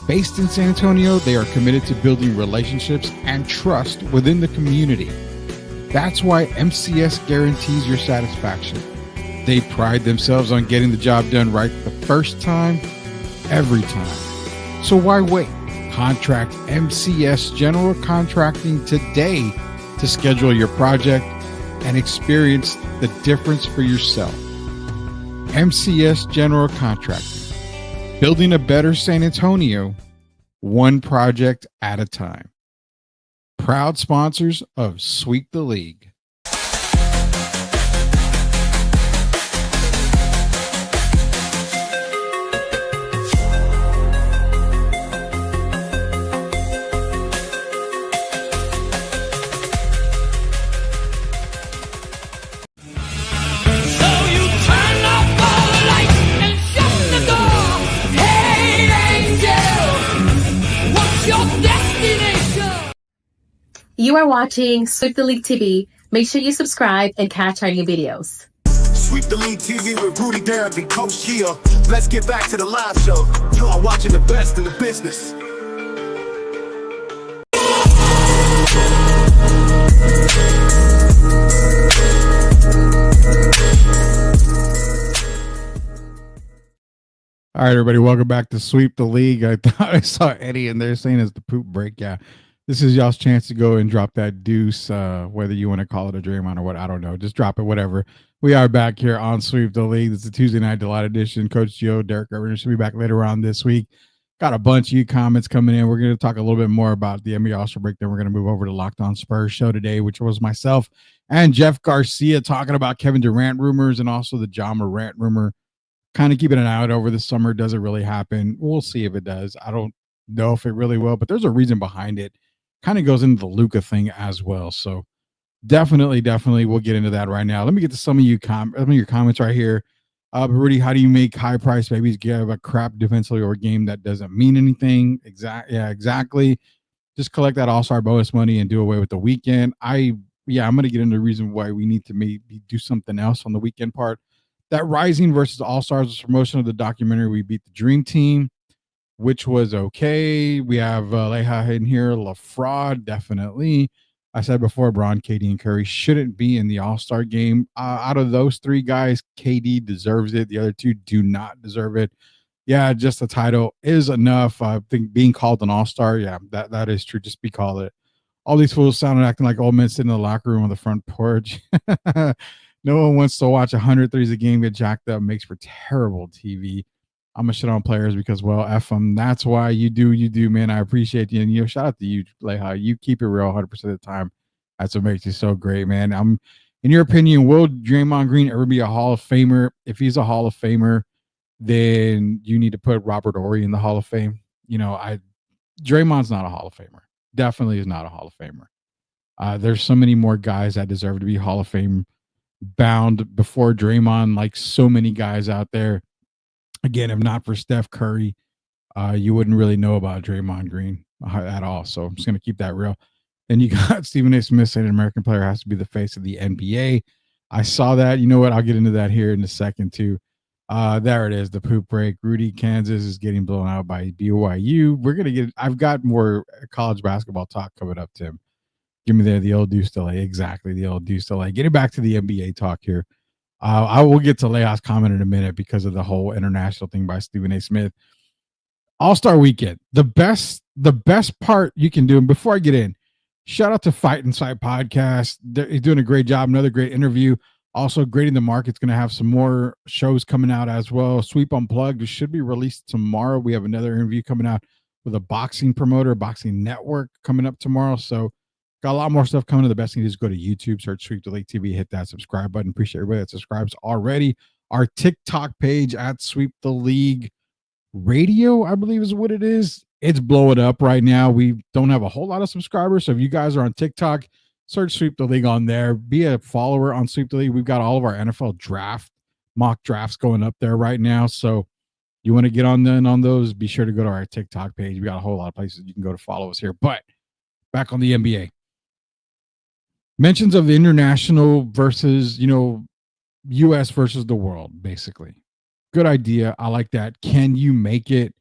H: Based in San Antonio, they are committed to building relationships and trust within the community. That's why MCS guarantees your satisfaction. They pride themselves on getting the job done right the first time, every time. So why wait? Contract MCS General Contracting today to schedule your project and experience the difference for yourself. MCS General Contracting, building a better San Antonio, one project at a time. Proud sponsors of Sweep the League.
M: You are watching Sweep the League TV. Make sure you subscribe and catch our new videos.
C: Sweep the League TV with Rudy Derrick and Coach Gia. Let's get back to the live show. You are watching the best in the business.
H: All right, everybody, welcome back to Sweep the League. I thought I saw Eddie in there saying it's the poop break. Yeah, this is y'all's chance to go and drop that deuce, whether you want to call it a Draymond or what, I don't know. Just drop it, whatever. We are back here on Sweep the League. This is a Tuesday Night Delight edition. Coach Gio, Derek Irvin should be back later on this week. Got a bunch of you comments coming in. We're going to talk a little bit more about the NBA All-Star break. Then we're going to move over to Locked On Spurs show today, which was myself and Jeff Garcia talking about Kevin Durant rumors and also the Ja Morant rumor. Kind of keeping an eye out over the summer. Does it really happen? We'll see if it does. I don't know if it really will, but there's a reason behind it. Kind of goes into the Luka thing as well. So definitely we'll get into that right now. Let me get to some of your comments right here. Rudy, how do you make high price babies give a crap defensively or a game that doesn't mean anything? Exactly. Just collect that all-star bonus money and do away with the weekend. I'm going to get into the reason why we need to maybe do something else on the weekend part. That Rising versus All-Stars was promotion of the documentary We Beat the Dream Team, which was okay. We have Leha in here, LaFraud, definitely. I said before, Bron, KD, and Curry shouldn't be in the All-Star game. Out of those three guys, KD deserves it. The other two do not deserve it. Yeah, just the title is enough. I think being called an All-Star, yeah, that is true. Just be called it. All these fools sounded acting like old men sitting in the locker room on the front porch. No one wants to watch 100 threes a game get jacked up. Makes for terrible TV. I'm going to shit on players because, well, F them. That's why you do, man. I appreciate you. And, shout out to you, Leha. You keep it real 100% of the time. That's what makes you so great, man. In your opinion, will Draymond Green ever be a Hall of Famer? If he's a Hall of Famer, then you need to put Robert Horry in the Hall of Fame. Draymond's not a Hall of Famer. Definitely is not a Hall of Famer. There's so many more guys that deserve to be Hall of Fame bound before Draymond, like so many guys out there. Again, if not for Steph Curry, you wouldn't really know about Draymond Green at all. So I'm just going to keep that real. Then you got Stephen A. Smith saying an American player has to be the face of the NBA. I saw that. You know what? I'll get into that here in a second too. There it is, the poop break. Rudy, Kansas is getting blown out by BYU. I've got more college basketball talk coming up, Tim. Give me the old deuce delay. Exactly, the old deuce delay. Getting back to the NBA talk here. I will get to Leah's comment in a minute because of the whole international thing by Stephen A. Smith. All-Star Weekend. The best part you can do, and before I get in, shout out to Fight Inside Podcast. He's doing a great job. Another great interview. Also, Grading the Market's going to have some more shows coming out as well. Sweep Unplugged should be released tomorrow. We have another interview coming out with a boxing promoter, Boxing Network, coming up tomorrow. So got a lot more stuff coming. The best thing is go to YouTube, search Sweep the League TV, hit that subscribe button. Appreciate everybody that subscribes already. Our TikTok page at Sweep the League Radio, I believe is what it is. It's blowing up right now. We don't have a whole lot of subscribers. So if you guys are on TikTok, search Sweep the League on there. Be a follower on Sweep the League. We've got all of our NFL draft mock drafts going up there right now. So you want to get on those, be sure to go to our TikTok page. We got a whole lot of places you can go to follow us here. But back on the NBA. Mentions of the international versus, U.S. versus the world, basically. Good idea. I like that. Can you make it?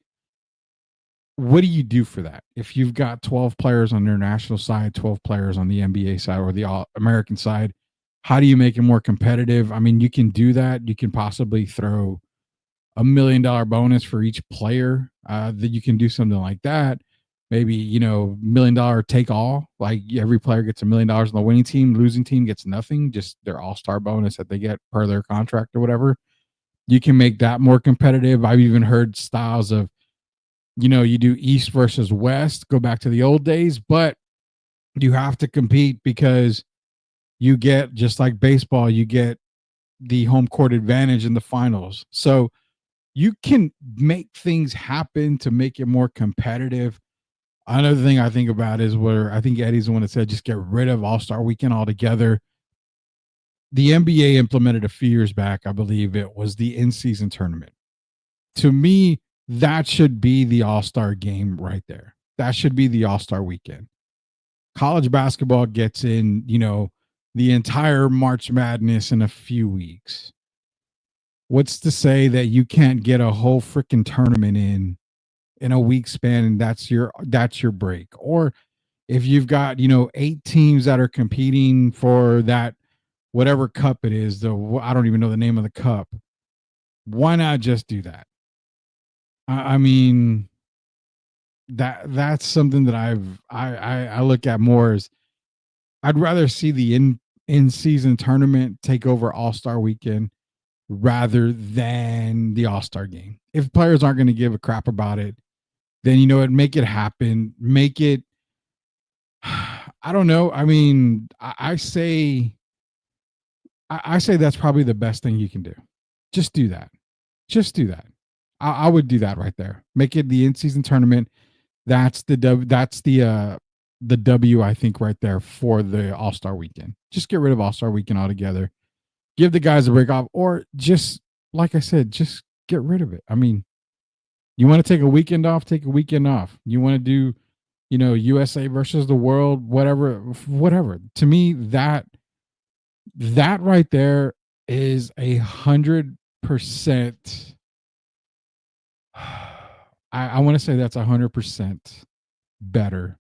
H: What do you do for that? If you've got 12 players on the international side, 12 players on the NBA side or the All-American side, how do you make it more competitive? I mean, you can do that. You can possibly throw $1 million bonus for each player that you can do something like that. maybe, $1 million take all, like every player gets $1 million on the winning team, losing team gets nothing, just their all-star bonus that they get per their contract or whatever. You can make that more competitive. I've even heard styles of, you do East versus West, go back to the old days, but you have to compete because you get, just like baseball, you get the home court advantage in the finals. So you can make things happen to make it more competitive. Another thing I think about is where I think Eddie's the one that said just get rid of All-Star Weekend altogether. The NBA implemented a few years back, I believe it was the in-season tournament. To me, that should be the All-Star game right there. That should be the All-Star Weekend. College basketball gets in, the entire March Madness in a few weeks. What's to say that you can't get a whole freaking tournament in a week span, and that's your break? Or if you've got 8 teams that are competing for that whatever cup it is, I don't even know the name of the cup, why not just do that? I mean, that's something that I look at more as I'd rather see the in-season tournament take over All-Star Weekend rather than the All-Star game. If players aren't going to give a crap about it, then make it happen. Make it, I don't know. I mean, I say that's probably the best thing you can do. Just do that. Just do that. I would do that right there. Make it the in-season tournament. That's the W, I think, right there for the All-Star Weekend. Just get rid of All-Star Weekend altogether. Give the guys a break off, or just, like I said, just get rid of it. I mean, you want to take a weekend off, take a weekend off. You want to do, USA versus the world, whatever. To me, that right there is 100%. I want to say that's 100% better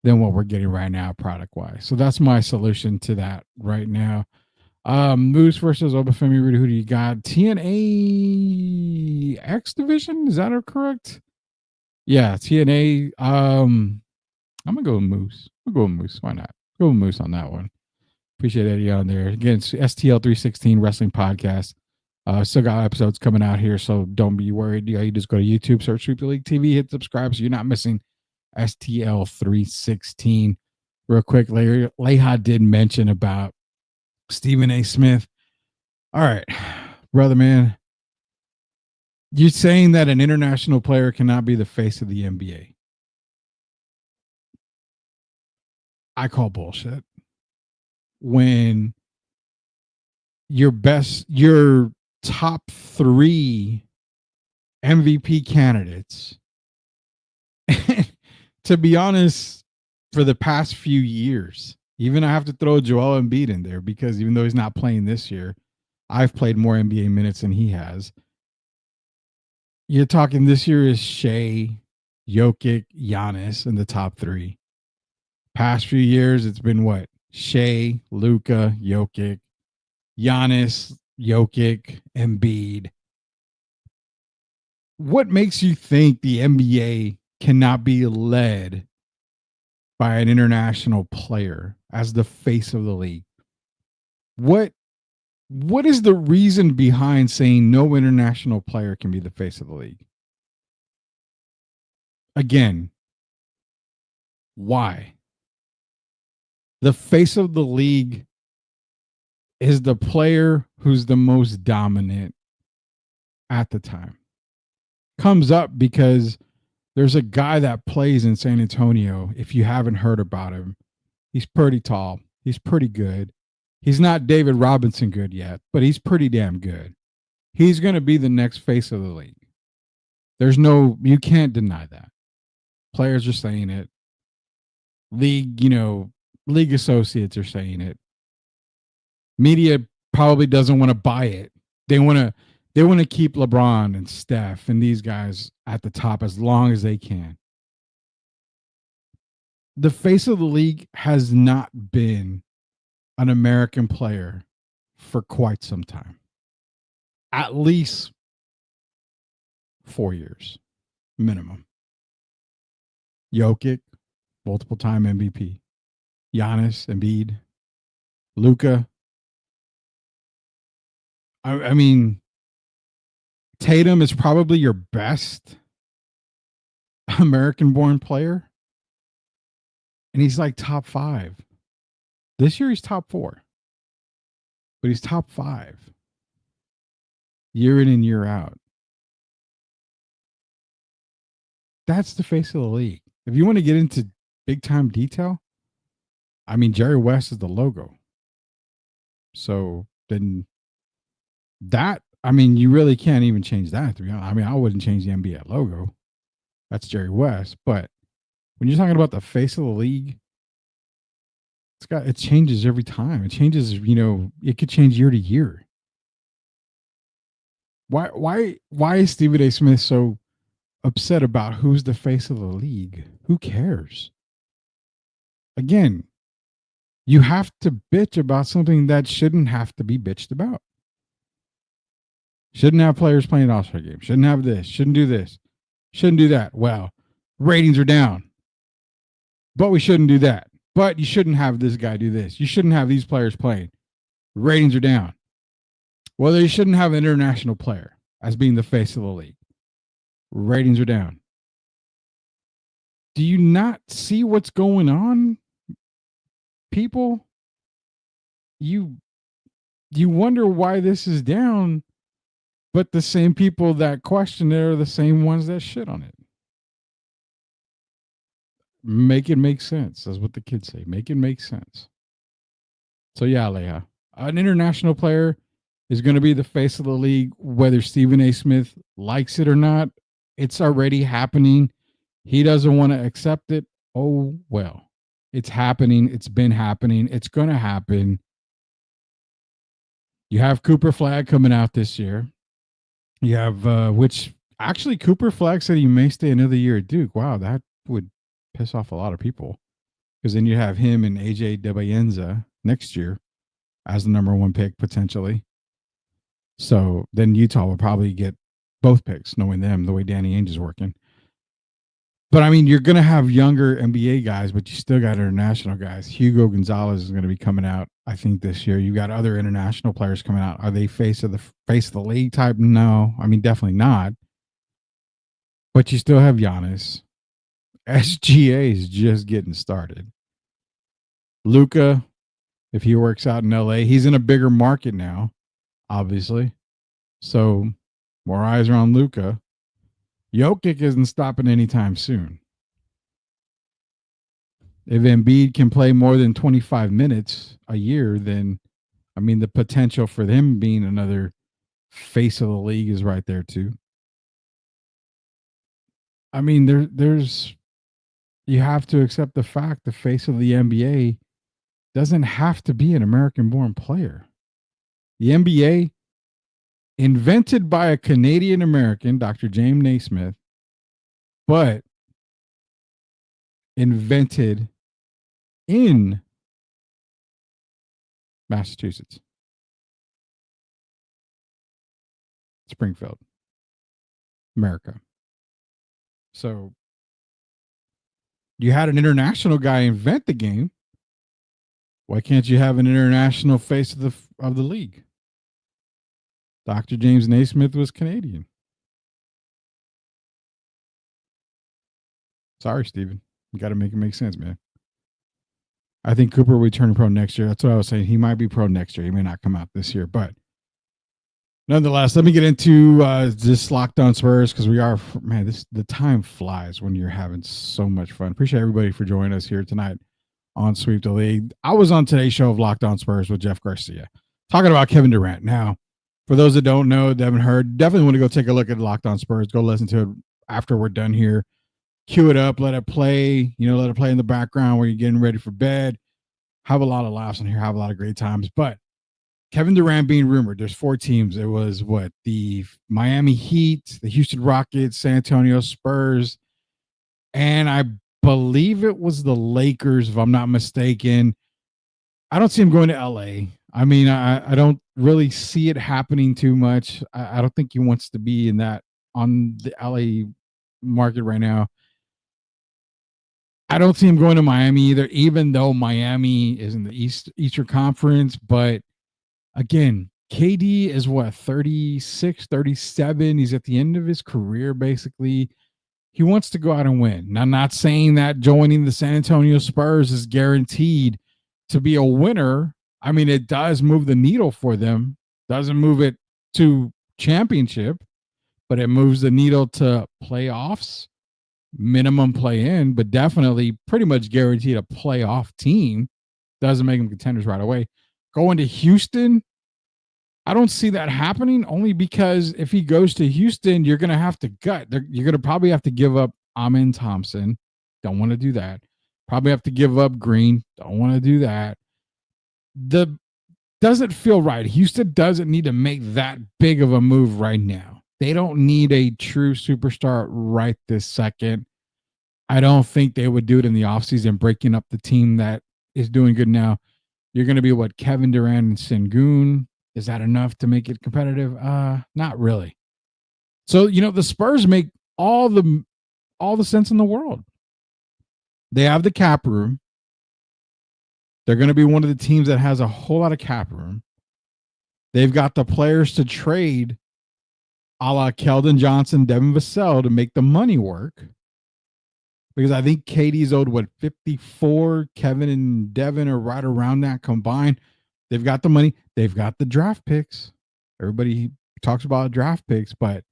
H: than what we're getting right now, product wise. So that's my solution to that right now. Moose versus Obafemi Rudy. Who do you got? TNA X Division? Is that correct? Yeah, TNA. I'm gonna go with Moose. Why not? Go with Moose on that one. Appreciate Eddie on there. Again, STL 316 Wrestling Podcast. Still got episodes coming out here, so don't be worried. You just go to YouTube, search Sweep the League TV, hit subscribe so you're not missing STL 316. Real quick, Leha did mention about Stephen A. Smith. All right, brother, man. You're saying that an international player cannot be the face of the NBA. I call bullshit. When your top 3 MVP candidates, to be honest, for the past few years, even I have to throw Joel Embiid in there because even though he's not playing this year, I've played more NBA minutes than he has. You're talking this year is Shea, Jokic, Giannis in the top 3. Past few years, it's been what? Shea, Luka, Jokic, Giannis, Jokic, Embiid. What makes you think the NBA cannot be led by an international player as the face of the league? What is the reason behind saying no international player can be the face of the league? Again, why? The face of the league is the player who's the most dominant at the time. Comes up because there's a guy that plays in San Antonio. If you haven't heard about him, he's pretty tall. He's pretty good. He's not David Robinson good yet, but he's pretty damn good. He's going to be the next face of the league. You can't deny that. Players are saying it. League associates are saying it. Media probably doesn't want to buy it. They want to keep LeBron and Steph and these guys at the top as long as they can. The face of the league has not been an American player for quite some time. At least 4 years minimum. Jokic, multiple time MVP. Giannis, Embiid, Luka. I mean, Tatum is probably your best American-born player, and he's like top 5. This year he's top 4, but he's top 5 year in and year out. That's the face of the league. If you want to get into big-time detail, I mean, Jerry West is the logo. So then that, I mean, you really can't even change that, to be honest. I mean, I wouldn't change the NBA logo. That's Jerry West. But when you're talking about the face of the league, it changes every time. It changes, it could change year to year. Why is Stephen A. Smith so upset about who's the face of the league? Who cares? Again, you have to bitch about something that shouldn't have to be bitched about. Shouldn't have players playing All-Star games. Shouldn't have this. Shouldn't do this. Shouldn't do that. Well, ratings are down. But we shouldn't do that. But you shouldn't have this guy do this. You shouldn't have these players playing. Ratings are down. Well, you shouldn't have an international player as being the face of the league. Ratings are down. Do you not see what's going on, people? You wonder why this is down, but the same people that question it are the same ones that shit on it. Make it make sense. That's what the kids say. Make it make sense. So yeah, Leah, an international player is going to be the face of the league, whether Stephen A. Smith likes it or not. It's already happening. He doesn't want to accept it. Oh, well, it's happening. It's been happening. It's going to happen. You have Cooper Flagg coming out this year. You have, which actually Cooper Flagg said he may stay another year at Duke. Wow, that would piss off a lot of people. Because then you have him and AJ Debayenza next year as the number 1 pick potentially. So then Utah will probably get both picks, knowing them, the way Danny Ainge is working. But I mean, you're going to have younger NBA guys, but you still got international guys. Hugo Gonzalez is going to be coming out, I think, this year. You got other international players coming out. Are they face of the league type? No, I mean, definitely not. But you still have Giannis. SGA is just getting started. Luka, if he works out in LA, he's in a bigger market now, obviously. So more eyes are on Luka. Jokic isn't stopping anytime soon. If Embiid can play more than 25 minutes a year, then, I mean, the potential for them being another face of the league is right there too. I mean, there's you have to accept the fact the face of the NBA doesn't have to be an American-born player. The NBA, invented by a Canadian American, Dr. James Naismith, but invented in Massachusetts, Springfield, America. So you had an international guy invent the game. Why can't you have an international face of the league? Dr. James Naismith was Canadian. Sorry, Steven. You got to make it make sense, man. I think Cooper will be turning pro next year. That's what I was saying. He might be pro next year. He may not come out this year, but nonetheless, let me get into this Locked On Spurs, because we are, man, the time flies when you're having so much fun. Appreciate everybody for joining us here tonight on Sweep the League. I was on today's show of Locked On Spurs with Jeff Garcia, talking about Kevin Durant. Now, for those that don't know, that haven't heard, definitely want to go take a look at Locked On Spurs. Go listen to it after we're done here. Cue it up, let it play, let it play in the background where you're getting ready for bed. Have a lot of laughs on here, have a lot of great times. But Kevin Durant being rumored, there's 4 teams. It was the Miami Heat, the Houston Rockets, San Antonio Spurs, and I believe it was the Lakers, if I'm not mistaken. I don't see him going to LA. I mean, I don't really see it happening too much. I don't think he wants to be in that on the LA market right now. I don't see him going to Miami either, even though Miami is in the Eastern Conference. But again, KD is what, 36, 37. He's at the end of his career, basically. He wants to go out and win. Now, I'm not saying that joining the San Antonio Spurs is guaranteed to be a winner. I mean, it does move the needle for them. Doesn't move it to championship, but it moves the needle to playoffs, minimum play in, but definitely pretty much guaranteed a playoff team. Doesn't make them contenders right away. Going to Houston, I don't see that happening, only because if he goes to Houston, you're going to have to gut. You're going to probably have to give up Amen Thompson. Don't want to do that. Probably have to give up Green. Don't want to do that. Doesn't feel right. Houston doesn't need to make that big of a move right now. They don't need a true superstar right this second. I don't think they would do it in the offseason, breaking up the team that is doing good now. You're going to be what, Kevin Durant and Sengun. Is that enough to make it competitive? Not really. So, the Spurs make all the sense in the world. They have the cap room. They're going to be one of the teams that has a whole lot of cap room. They've got the players to trade a la Keldon Johnson, Devin Vassell to make the money work. Because I think KD's owed, 54? Kevin and Devin are right around that combined. They've got the money. They've got the draft picks. Everybody talks about draft picks, but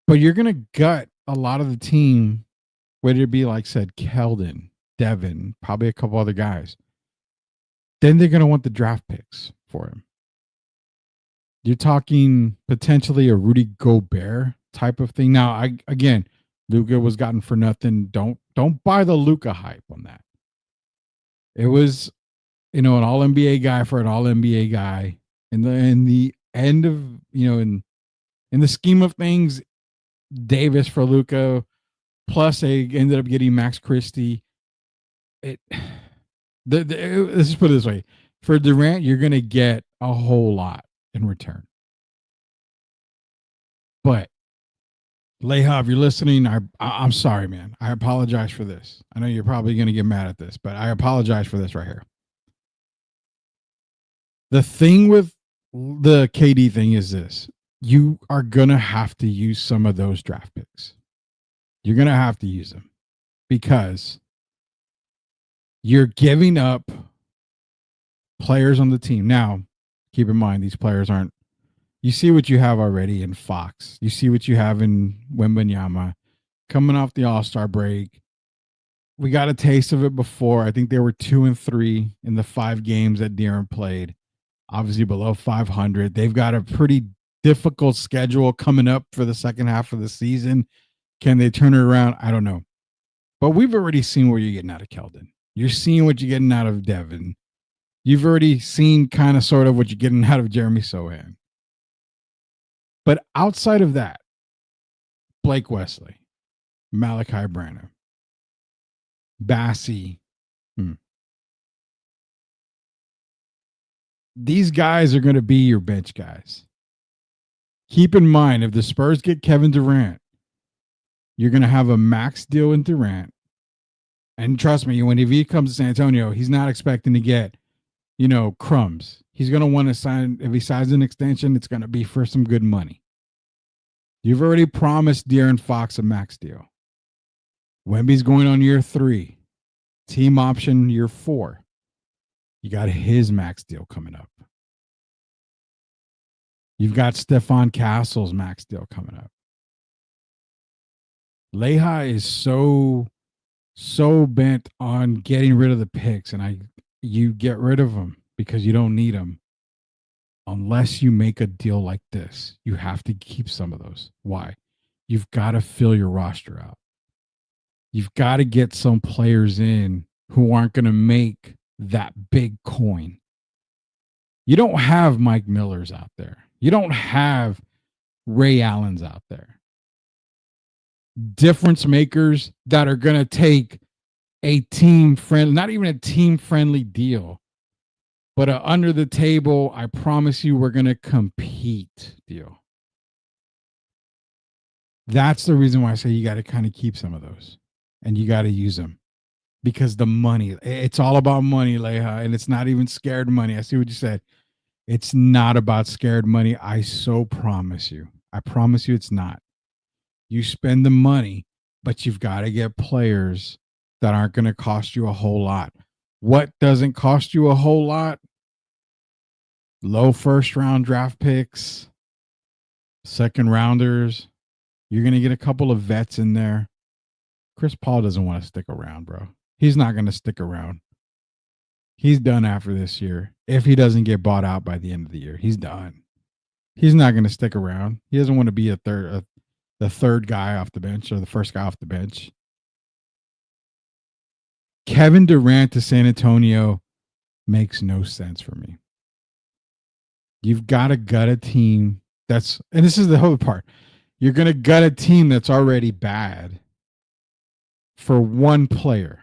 H: you're going to gut a lot of the team, whether it be, like said, Keldon, Devin, probably a couple other guys. Then they're going to want the draft picks for him. You're talking potentially a Rudy Gobert type of thing. Now, Luka was gotten for nothing. Don't buy the Luka hype on that. It was, an all NBA guy for an all NBA guy. In the end of, in the scheme of things, Davis for Luka, plus they ended up getting Max Christie. Let's just put it this way. For Durant, you're going to get a whole lot in return. But Leha, if you're listening, I'm sorry, man. I apologize for this. I know you're probably going to get mad at this, but I apologize for this right here. The thing with the KD thing is this. You are going to have to use some of those draft picks. You're going to have to use them because you're giving up players on the team. Now, keep in mind, these players aren't. You see what you have already in Fox. You see what you have in Wembanyama coming off the All-Star break. We got a taste of it before. I think they were 2-3 in the 5 games that De'Aaron played. Obviously below 500. They've got a pretty difficult schedule coming up for the second half of the season. Can they turn it around? I don't know. But we've already seen what you're getting out of Keldon. You're seeing what you're getting out of Devin. You've already seen kind of sort of what you're getting out of Jeremy Sohan. But outside of that, Blake Wesley, Malachi Branham, Bassie. These guys are going to be your bench guys. Keep in mind, if the Spurs get Kevin Durant, you're going to have a max deal in Durant. And trust me, if he comes to San Antonio, he's not expecting to get, crumbs. He's going to want to sign, if he signs an extension, it's going to be for some good money. You've already promised De'Aaron Fox a max deal. Wemby's going on year 3. Team option year 4. You got his max deal coming up. You've got Stephon Castle's max deal coming up. Lehi is so bent on getting rid of the picks, and you get rid of them because you don't need them. Unless you make a deal like this, you have to keep some of those. Why? You've got to fill your roster out. You've got to get some players in who aren't going to make that big coin. You don't have Mike Millers out there. You don't have Ray Allens out there. Difference makers that are going to take a team friendly, not even a team friendly deal, but a under the table, I promise you we're going to compete deal. That's the reason why I say you got to kind of keep some of those. and you got to use them because the money, it's all about money, Leha, and it's not even scared money. I see what you said. It's not about scared money. I so promise you. I promise you it's not. You spend the money, but you've got to get players that aren't going to cost you a whole lot. What doesn't cost you a whole lot? Low first round draft picks, second rounders. You're going to get a couple of vets in there. Chris Paul doesn't want to stick around, bro. He's not going to stick around. He's done after this year. If he doesn't get bought out by the end of the year, he's done. He's not going to stick around. He doesn't want to be the third guy off the bench or the first guy off the bench. Kevin Durant to San Antonio makes no sense for me. You've got to gut a team that's, and this is the whole part, you're going to gut a team that's already bad for one player.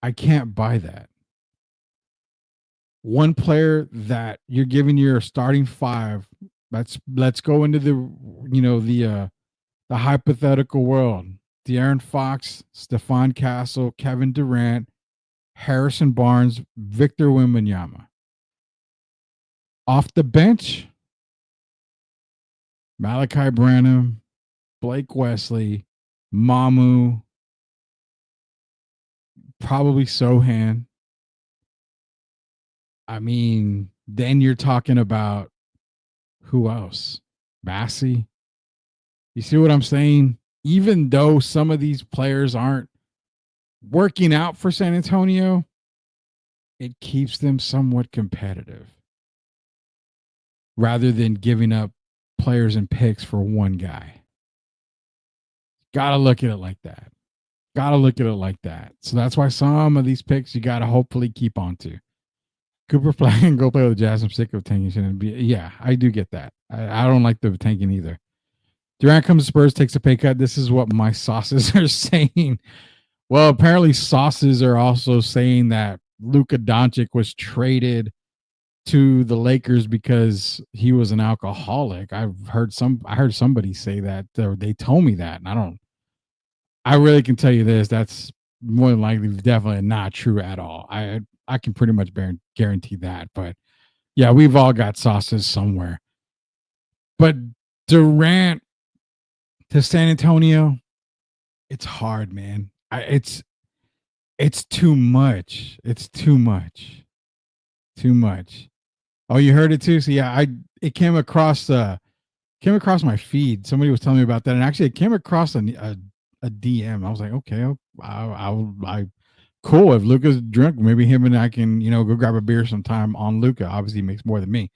H: I can't buy that. One player that you're giving your starting five. Let's go into the hypothetical world. De'Aaron Fox, Stephon Castle, Kevin Durant, Harrison Barnes, Victor Wembanyama. Off the bench, Malachi Branham, Blake Wesley, Mamu, probably Sohan. I mean, then you're talking about who else? Massey. You see what I'm saying? Even though some of these players aren't working out for San Antonio, it keeps them somewhat competitive rather than giving up players and picks for one guy. Got to look at it like that. Got to look at it like that. So that's why some of these picks you got to hopefully keep on to. Cooper Flag, go play with the Jazz. I'm sick of tanking. Yeah, I do get that. I don't like the tanking either. Durant comes to Spurs, takes a pay cut. This is what my sauces are saying. Well, apparently sauces are also saying that Luka Doncic was traded to the Lakers because he was an alcoholic. I heard somebody say that, or they told me that, and I really can tell you this. That's more than likely definitely not true at all. I can pretty much guarantee that. But yeah, we've all got sauces somewhere. But Durant to San Antonio, it's hard, man. It's too much. It's too much. Too much. Oh, you heard it too? So yeah, it came across my feed. Somebody was telling me about that, and actually it came across a DM. I was like, okay, I cool. If Luka's drunk, maybe him and I can, go grab a beer sometime on Luka. Obviously, he makes more than me.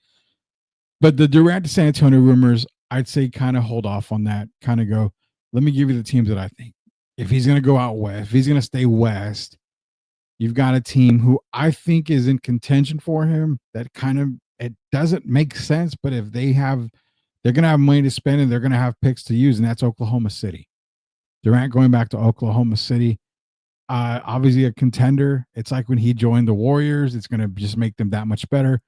H: But the Durant to San Antonio rumors, I'd say kind of hold off on that. Kind of go, let me give you the teams that I think. If he's going to go out west, if he's going to stay west, you've got a team who I think is in contention for him. That it doesn't make sense, but if they're going to have money to spend and they're going to have picks to use, and that's Oklahoma City. Durant going back to Oklahoma City. Obviously a contender. It's like when he joined the Warriors, it's going to just make them that much better.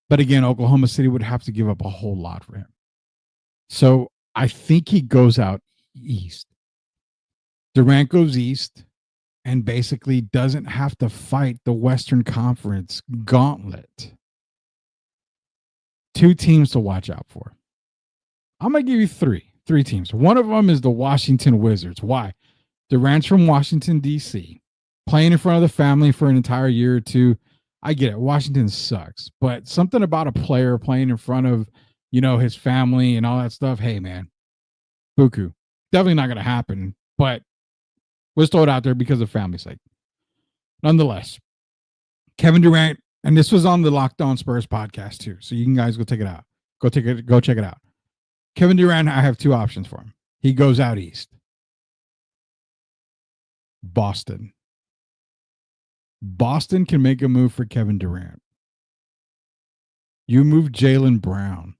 H: But again, Oklahoma City would have to give up a whole lot for him. So I think he goes out east. Durant goes east and basically doesn't have to fight the Western Conference gauntlet. Two teams to watch out for. I'm going to give you three teams. One of them is the Washington Wizards. Why? Durant's from Washington, D.C., playing in front of the family for an entire year or two. I get it. Washington sucks. But something about a player playing in front of, his family and all that stuff, hey, man, buku. Definitely not going to happen. But let's throw it out there because of family's sake. Nonetheless, Kevin Durant, and this was on the Locked On Spurs podcast too, so you can guys go check it out. Go check it out. Kevin Durant, I have two options for him. He goes out east. Boston can make a move for Kevin Durant. You move Jaylen Brown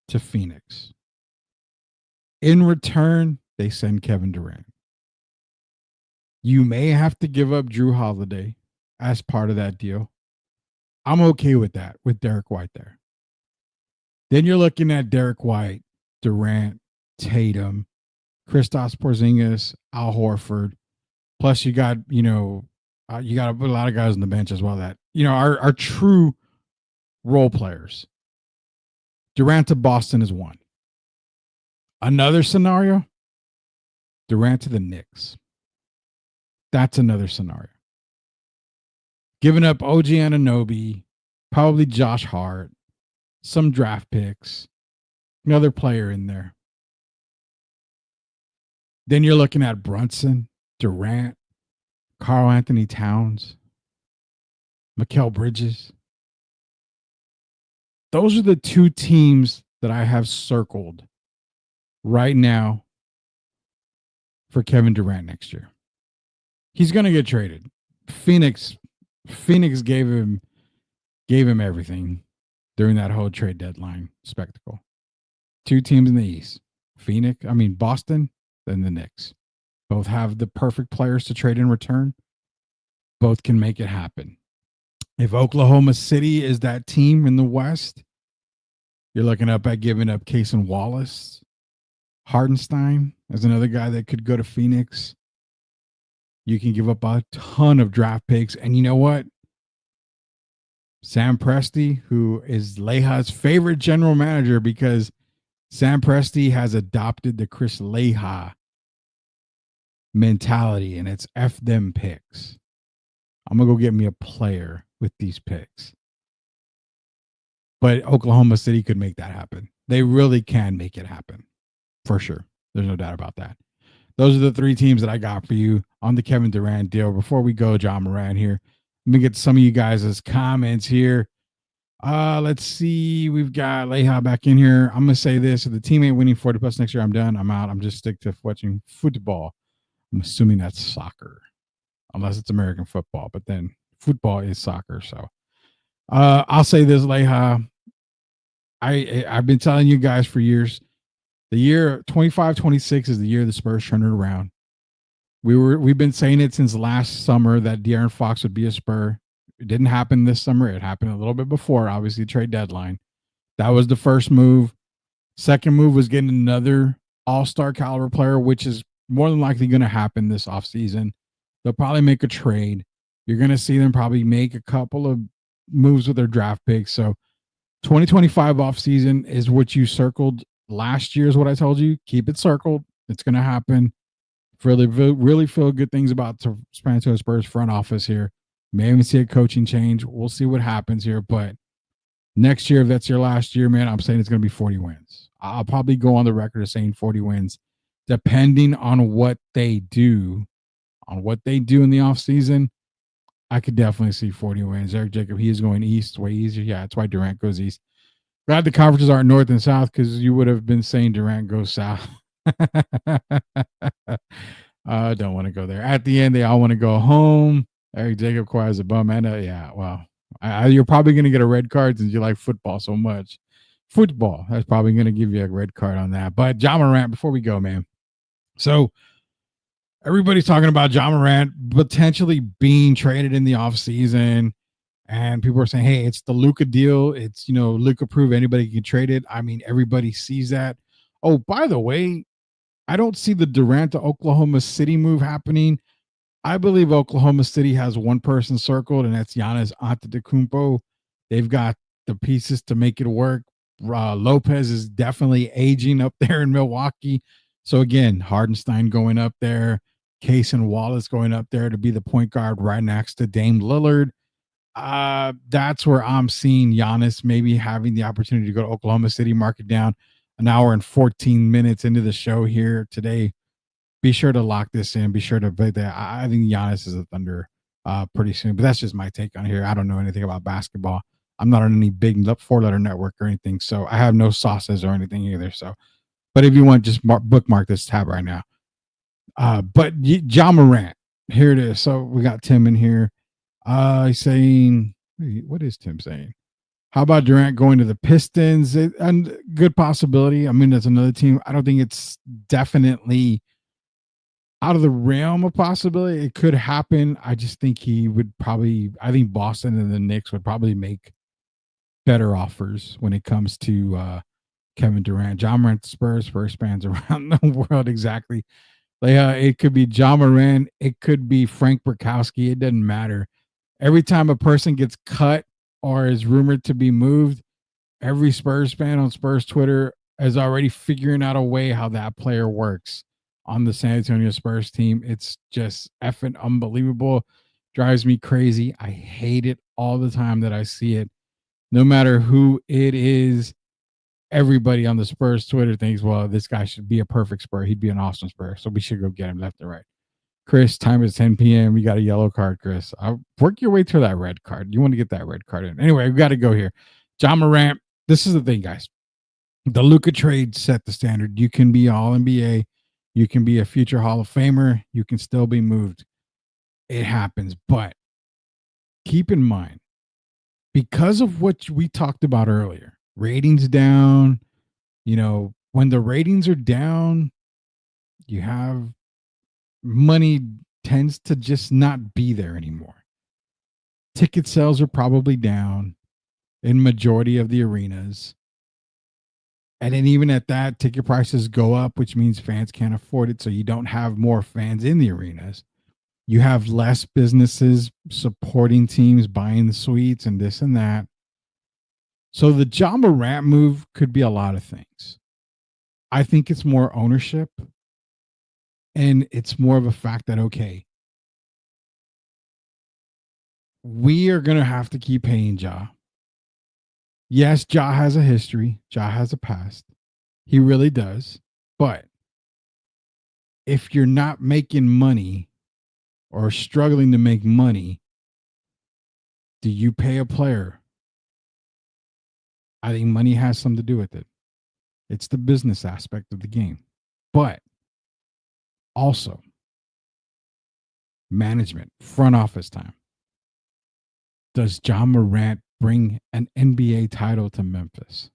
H: to Phoenix. In return, they send Kevin Durant. You may have to give up Drew Holiday as part of that deal. I'm okay with that, with Derek White there. Then you're looking at Derek White, Durant, Tatum, Kristaps Porzingis, Al Horford. Plus, you got you got to put a lot of guys on the bench as well that are true role players. Durant to Boston is one. Another scenario, Durant to the Knicks. That's another scenario. Giving up OG Anunoby, probably Josh Hart, some draft picks, another player in there. Then you're looking at Brunson, Durant, Karl Anthony Towns, Mikal Bridges. Those are the two teams that I have circled right now for Kevin Durant next year. He's going to get traded. Phoenix gave him everything during that whole trade deadline spectacle. Two teams in the East. Boston, then the Knicks. Both have the perfect players to trade in return. Both can make it happen. If Oklahoma City is that team in the West, you're looking up at giving up Cason Wallace. Hardenstein is another guy that could go to Phoenix. You can give up a ton of draft picks. And you know what? Sam Presti, who is Leja's favorite general manager, because Sam Presti has adopted the Chris Leja mentality, and it's F them picks. I'm going to go get me a player with these picks. But Oklahoma City could make that happen. They really can make it happen. For sure. There's no doubt about that. Those are the three teams that I got for you on the Kevin Durant deal. Before we go, John Moran here. Let me get some of you guys' comments here. Let's see. We've got Leja back in here. I'm going to say this. If the team ain't winning 40 plus next year, I'm done. I'm out. I'm just stick to watching football. I'm assuming that's soccer. Unless it's American football. But then football is soccer. So I'll say this, Leja. I've been telling you guys for years, the year 25-26 is the year the Spurs turn it around. We've been saying it since last summer that De'Aaron Fox would be a Spur. It didn't happen this summer. It happened a little bit before, obviously, trade deadline. That was the first move. Second move was getting another all-star caliber player, which is more than likely going to happen this offseason. They'll probably make a trade. You're going to see them probably make a couple of moves with their draft picks. So 2025 offseason is what you circled last year, is what I told you. Keep it circled. It's going to happen. Really feel good things about the San Antonio Spurs front office here. May even see a coaching change. We'll see what happens here. But next year, if that's your last year, man, I'm saying it's going to be 40 wins. I'll probably go on the record as saying 40 wins, depending on what they do. On what they do in the offseason, I could definitely see 40 wins. Eric Jacob, he is going east, way easier. Yeah, that's why Durant goes east. Glad the conferences aren't north and south, because you would have been saying Durant goes south. I don't want to go there. At the end, they all want to go home. Eric Jacob acquires a bum. And yeah, well, you're probably going to get a red card since you like football so much. Football, that's probably going to give you a red card on that. But John Morant, before we go, man. So everybody's talking about John Morant potentially being traded in the offseason. And people are saying, hey, it's the Luka deal. It's, Luka prove anybody can trade it. I mean, everybody sees that. Oh, by the way, I don't see the Durant to Oklahoma City move happening. I believe Oklahoma City has one person circled, and that's Giannis Antetokounmpo. They've got the pieces to make it work. Lopez is definitely aging up there in Milwaukee. So again, Hardenstein going up there, Cason Wallace going up there to be the point guard right next to Dame Lillard. That's where I'm seeing Giannis maybe having the opportunity to go to Oklahoma City, mark it down. An hour and 14 minutes into the show here today. Be sure to lock this in. Be sure to bet that. I think Giannis is a Thunder pretty soon, but that's just my take on here. I don't know anything about basketball. I'm not on any big 4-letter network or anything, so I have no sauces or anything either. So, but if you want, just bookmark this tab right now. But John Morant, here it is. So we got Tim in here. He's saying, what is Tim saying? How about Durant going to the Pistons? And good possibility. I mean, that's another team. I don't think it's definitely out of the realm of possibility. It could happen. I just think I think Boston and the Knicks would probably make better offers when it comes to Kevin Durant. Ja Morant, Spurs fans around the world, exactly. It could be Ja Morant. It could be Frank Burkowski. It doesn't matter. Every time a person gets cut or is rumored to be moved, every Spurs fan on Spurs Twitter is already figuring out a way how that player works on the San Antonio Spurs team. It's just effing unbelievable. Drives me crazy. I hate it all the time that I see it. No matter who it is, everybody on the Spurs Twitter thinks, well, this guy should be a perfect Spur. He'd be an awesome Spur. So we should go get him left and right. Chris, time is 10 p.m. We got a yellow card, Chris. I'll work your way to that red card. You want to get that red card in. Anyway, we got to go here. Ja Morant. This is the thing, guys. The Luka trade set the standard. You can be all NBA. You can be a future Hall of Famer. You can still be moved. It happens. But keep in mind, because of what we talked about earlier, ratings down, when the ratings are down, you have money tends to just not be there anymore. Ticket sales are probably down in majority of the arenas. And then even at that, ticket prices go up, which means fans can't afford it. So you don't have more fans in the arenas. You have less businesses supporting teams, buying the suites and this and that. So the Ja Morant move could be a lot of things. I think it's more ownership. And it's more of a fact that, okay, we are going to have to keep paying Ja. Yes, Ja has a history. Ja has a past. He really does. But if you're not making money or struggling to make money, do you pay a player? I think money has something to do with it. It's the business aspect of the game. But also, management, front office time. Does Ja Morant bring an NBA title to Memphis?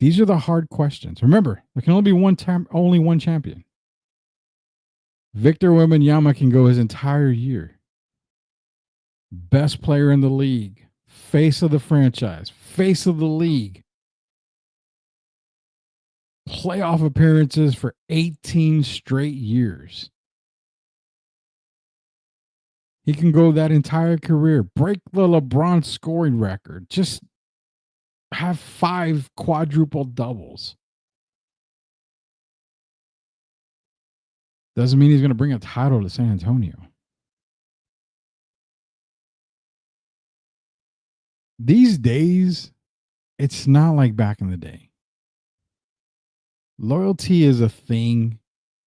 H: These are the hard questions. Remember, there can only be only one champion. Victor Wembanyama can go his entire year. Best player in the league, face of the franchise, face of the league. Playoff appearances for 18 straight years. He can go that entire career, break the LeBron scoring record, just have 5 quadruple doubles. Doesn't mean he's going to bring a title to San Antonio. These days, it's not like back in the day. Loyalty is a thing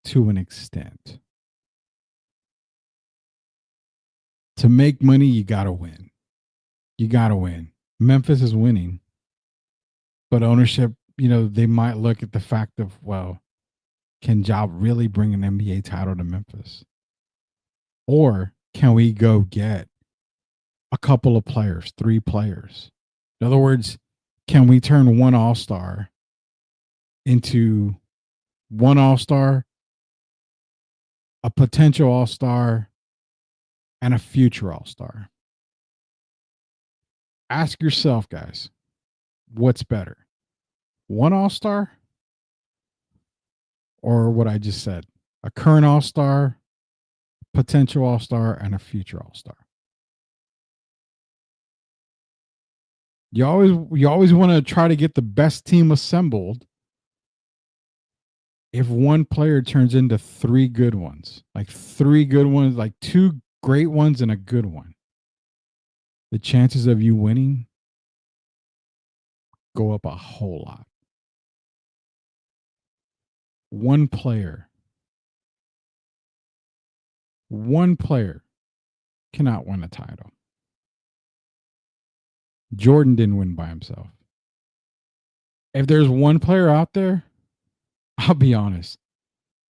H: to an extent. To make money, you got to win. You got to win. Memphis is winning. But ownership, they might look at the fact of, well, can Ja really bring an NBA title to Memphis? Or can we go get a couple of players, 3 players? In other words, can we turn one all-star into one all-star, a potential all-star, and a future all-star? Ask yourself, guys, what's better? One all-star or what I just said? A current all-star, potential all-star, and a future all-star. You always want to try to get the best team assembled. If one player turns into 3 good ones, like 3 good ones, like 2 great ones and a good one, the chances of you winning go up a whole lot. One player cannot win a title. Jordan didn't win by himself. If there's one player out there, I'll be honest,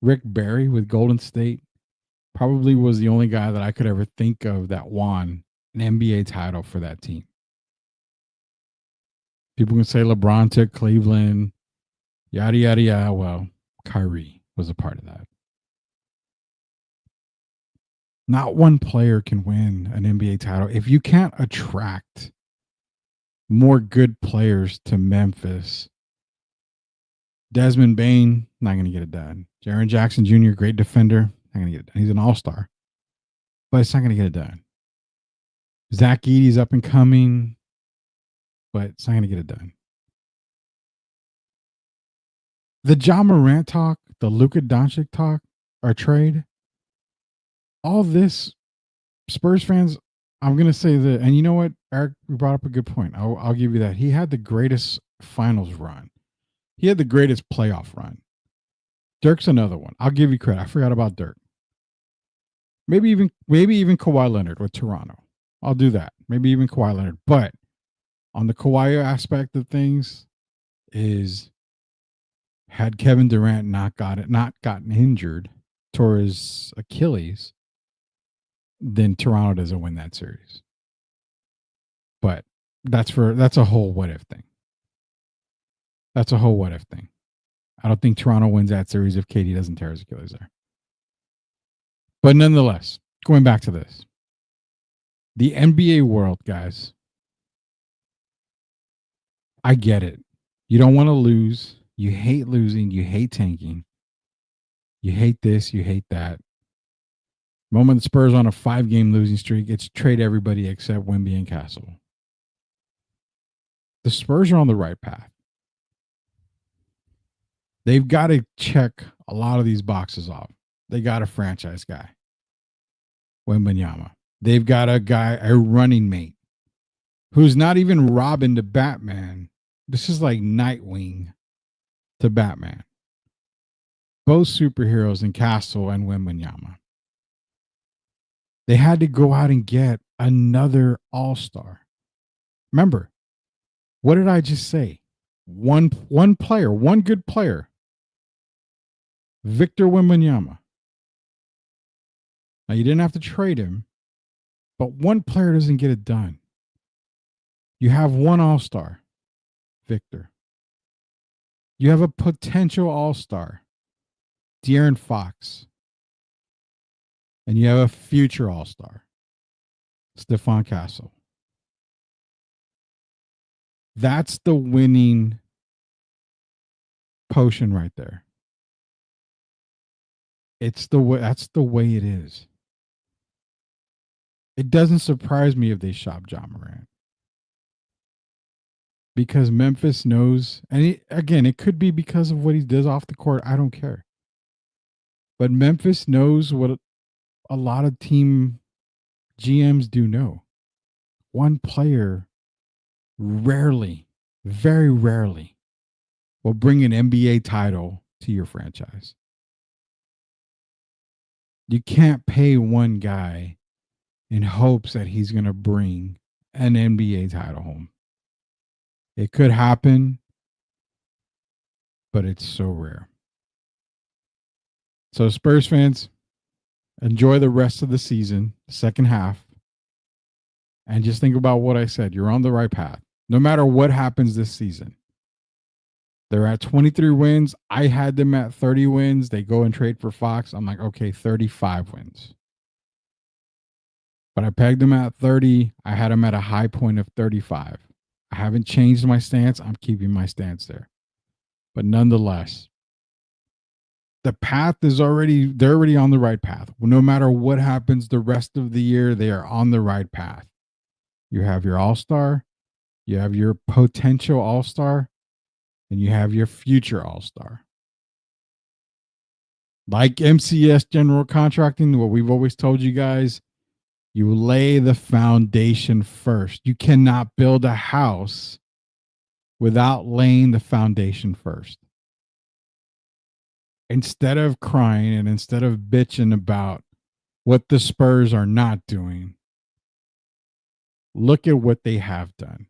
H: Rick Barry with Golden State probably was the only guy that I could ever think of that won an NBA title for that team. People can say LeBron took Cleveland, yada, yada, yada. Well, Kyrie was a part of that. Not one player can win an NBA title. If you can't attract more good players to Memphis Desmond Bain, not going to get it done. Jaren Jackson Jr., great defender, not going to get it done. He's an all-star, but it's not going to get it done. Zach Edey's up and coming, but it's not going to get it done. The Ja Morant talk, the Luka Doncic talk, our trade, all this, Spurs fans, I'm going to say that, and you know what, Eric, we brought up a good point. I'll give you that. He had the greatest finals run. He had the greatest playoff run. Dirk's another one. I'll give you credit. I forgot about Dirk. Maybe even Kawhi Leonard with Toronto. I'll do that. Maybe even Kawhi Leonard. But on the Kawhi aspect of things is, had Kevin Durant not gotten injured, tore his Achilles, then Toronto doesn't win that series. But that's a whole what if thing. That's a whole what if thing. I don't think Toronto wins that series if KD doesn't tear his Achilles there. But nonetheless, going back to this, the NBA world, guys, I get it. You don't want to lose. You hate losing. You hate tanking. You hate this. You hate that. The moment the Spurs on a 5-game losing streak, it's trade everybody except Wemby and Castle. The Spurs are on the right path. They've got to check a lot of these boxes off. They got a franchise guy, Wembanyama. They've got a running mate, who's not even Robin to Batman. This is like Nightwing to Batman. Both superheroes in Castle and Wembanyama. They had to go out and get another all-star. Remember, what did I just say? One player, one good player. Victor Wembanyama. Now, you didn't have to trade him, but one player doesn't get it done. You have one all-star, Victor. You have a potential all-star, De'Aaron Fox. And you have a future all-star, Stephon Castle. That's the winning potion right there. It's the way. That's the way it is. It doesn't surprise me if they shop Ja Morant, because Memphis knows, and it could be because of what he does off the court. I don't care. But Memphis knows what a lot of team GMs do know. One player rarely, very rarely, will bring an NBA title to your franchise. You can't pay one guy in hopes that he's going to bring an NBA title home. It could happen, but it's so rare. So Spurs fans, enjoy the rest of the season, the second half, and just think about what I said. You're on the right path. No matter what happens this season. They're at 23 wins. I had them at 30 wins. They go and trade for Fox. I'm like, okay, 35 wins. But I pegged them at 30. I had them at a high point of 35. I haven't changed my stance. I'm keeping my stance there. But nonetheless, the path is they're already on the right path. No matter what happens the rest of the year, they are on the right path. You have your all-star, you have your potential all-star, and you have your future all-star. Like MCS General Contracting, what we've always told you guys, you lay the foundation first. You cannot build a house without laying the foundation first. Instead of crying and instead of bitching about what the Spurs are not doing, look at what they have done.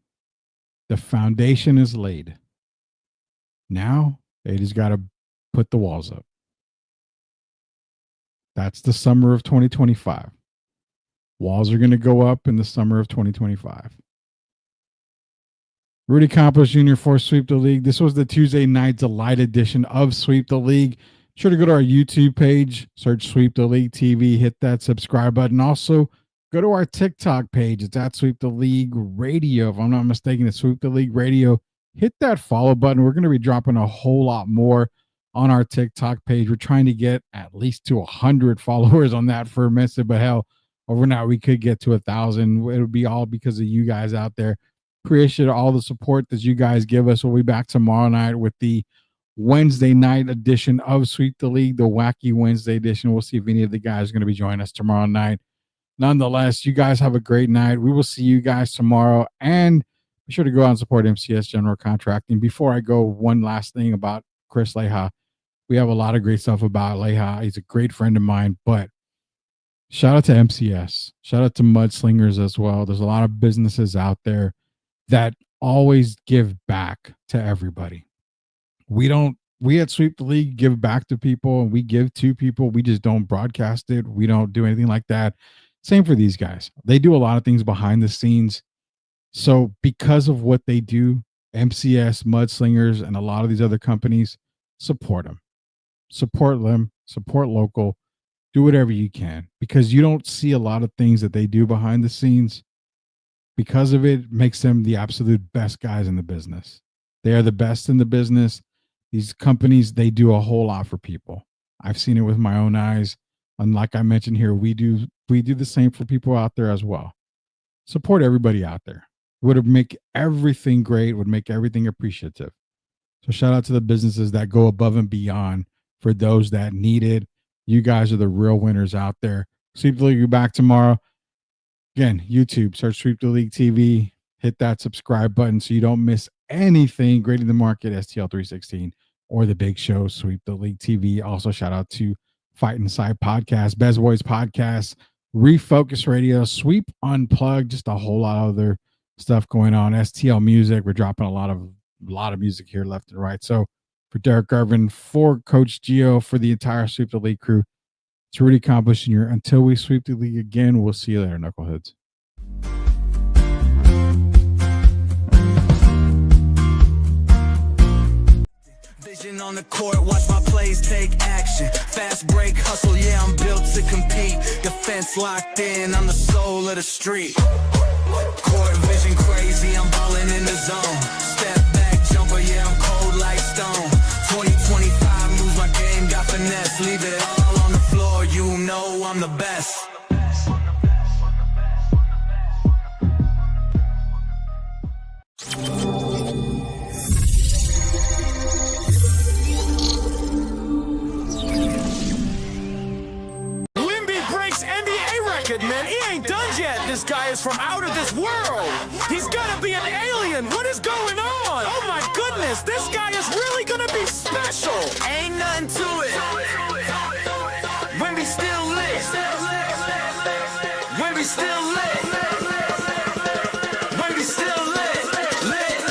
H: The foundation is laid. Now they just got to put the walls up. That's the summer of 2025. Walls are going to go up in the summer of 2025. Rudy Campos Jr. for Sweep the League. This was the Tuesday night delight edition of Sweep the League. Be sure to go to our YouTube page, search Sweep the League TV, hit that subscribe button. Also, go to our TikTok page. It's at Sweep the League Radio. If I'm not mistaken, it's Sweep the League Radio. hit that follow button. We're going to be dropping a whole lot more on our TikTok page. We're trying to get at least to 100 followers on that for a minute, but hell, overnight we could get to 1,000. It would be all because of you guys out there. Appreciate all the support that you guys give us. We'll be back tomorrow night with the Wednesday night edition of Sweep the League, the Wacky Wednesday edition. We'll see if any of the guys are going to be joining us tomorrow night. Nonetheless, you guys have a great night. We will see you guys tomorrow, and be sure to go out and support MCS General Contracting. Before I go, one last thing about Chris Leha. We have a lot of great stuff about Leha. He's a great friend of mine, but shout out to MCS. Shout out to Mudslingers as well. There's a lot of businesses out there that always give back to everybody. We at Sweep the League give back to people, and we give to people. We just don't broadcast it. We don't do anything like that. Same for these guys. They do a lot of things behind the scenes. So because of what they do, MCS, Mudslingers, and a lot of these other companies, support them. Support them. Support local. Do whatever you can, because you don't see a lot of things that they do behind the scenes. Because of it, makes them the absolute best guys in the business. They are the best in the business. These companies, they do a whole lot for people. I've seen it with my own eyes. And like I mentioned here, we do the same for people out there as well. Support everybody out there. Would make everything great, would make everything appreciative. So shout out to the businesses that go above and beyond for those that need it. You guys are the real winners out there. Sweep the League, be back tomorrow. Again, YouTube, search Sweep the League TV. Hit that subscribe button so you don't miss anything. Grading the Market, STL 316, or the big show, Sweep the League TV. Also, shout out to Fight Inside Podcast, Bez Boys Podcast, Refocus Radio, Sweep Unplugged, just a whole lot of other stuff going on. STL Music, we're dropping a lot of music here left and right. So for Derek Irvin, for Coach Gio, for the entire Sweep the League crew, it's Rudy Campos Jr. Until we sweep the league again, we'll see you later, Knuckleheads.
C: Vision on the court, watch my plays take action. Fast break, hustle, yeah, I'm built to compete. Defense locked in, I'm the soul of the street. Court vision crazy, I'm ballin' in the zone. Step back, jumper, yeah, I'm cold like stone. 2025 moves my game, got finesse. Leave it all on the floor, you know I'm the best.
N: Man, he ain't done yet. This guy is from out of this world. He's gonna be an alien. What is going on? Oh my goodness, this guy is really gonna be special.
C: Ain't nothing to it. When we still lit. When we still lit. When we still lit. Lit.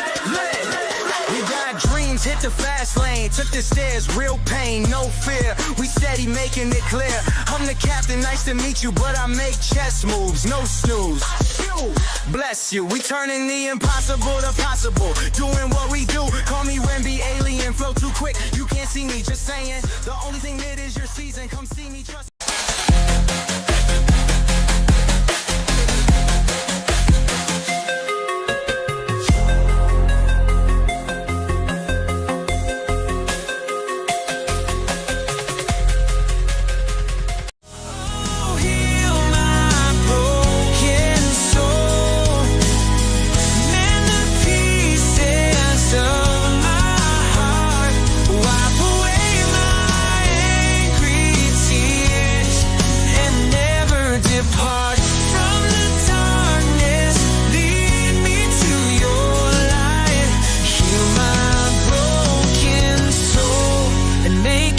C: We got dreams, hit the fast lane. Took the stairs, real pain, no fear. We steady making it clear. I'm the captain, nice to meet you, but I make chess moves, no snooze. Bless you, we turning the impossible to possible. Doing what we do, call me Wemby, alien, flow too quick. You can't see me, just saying. The only thing that is your season, come see me, trust.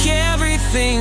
C: Everything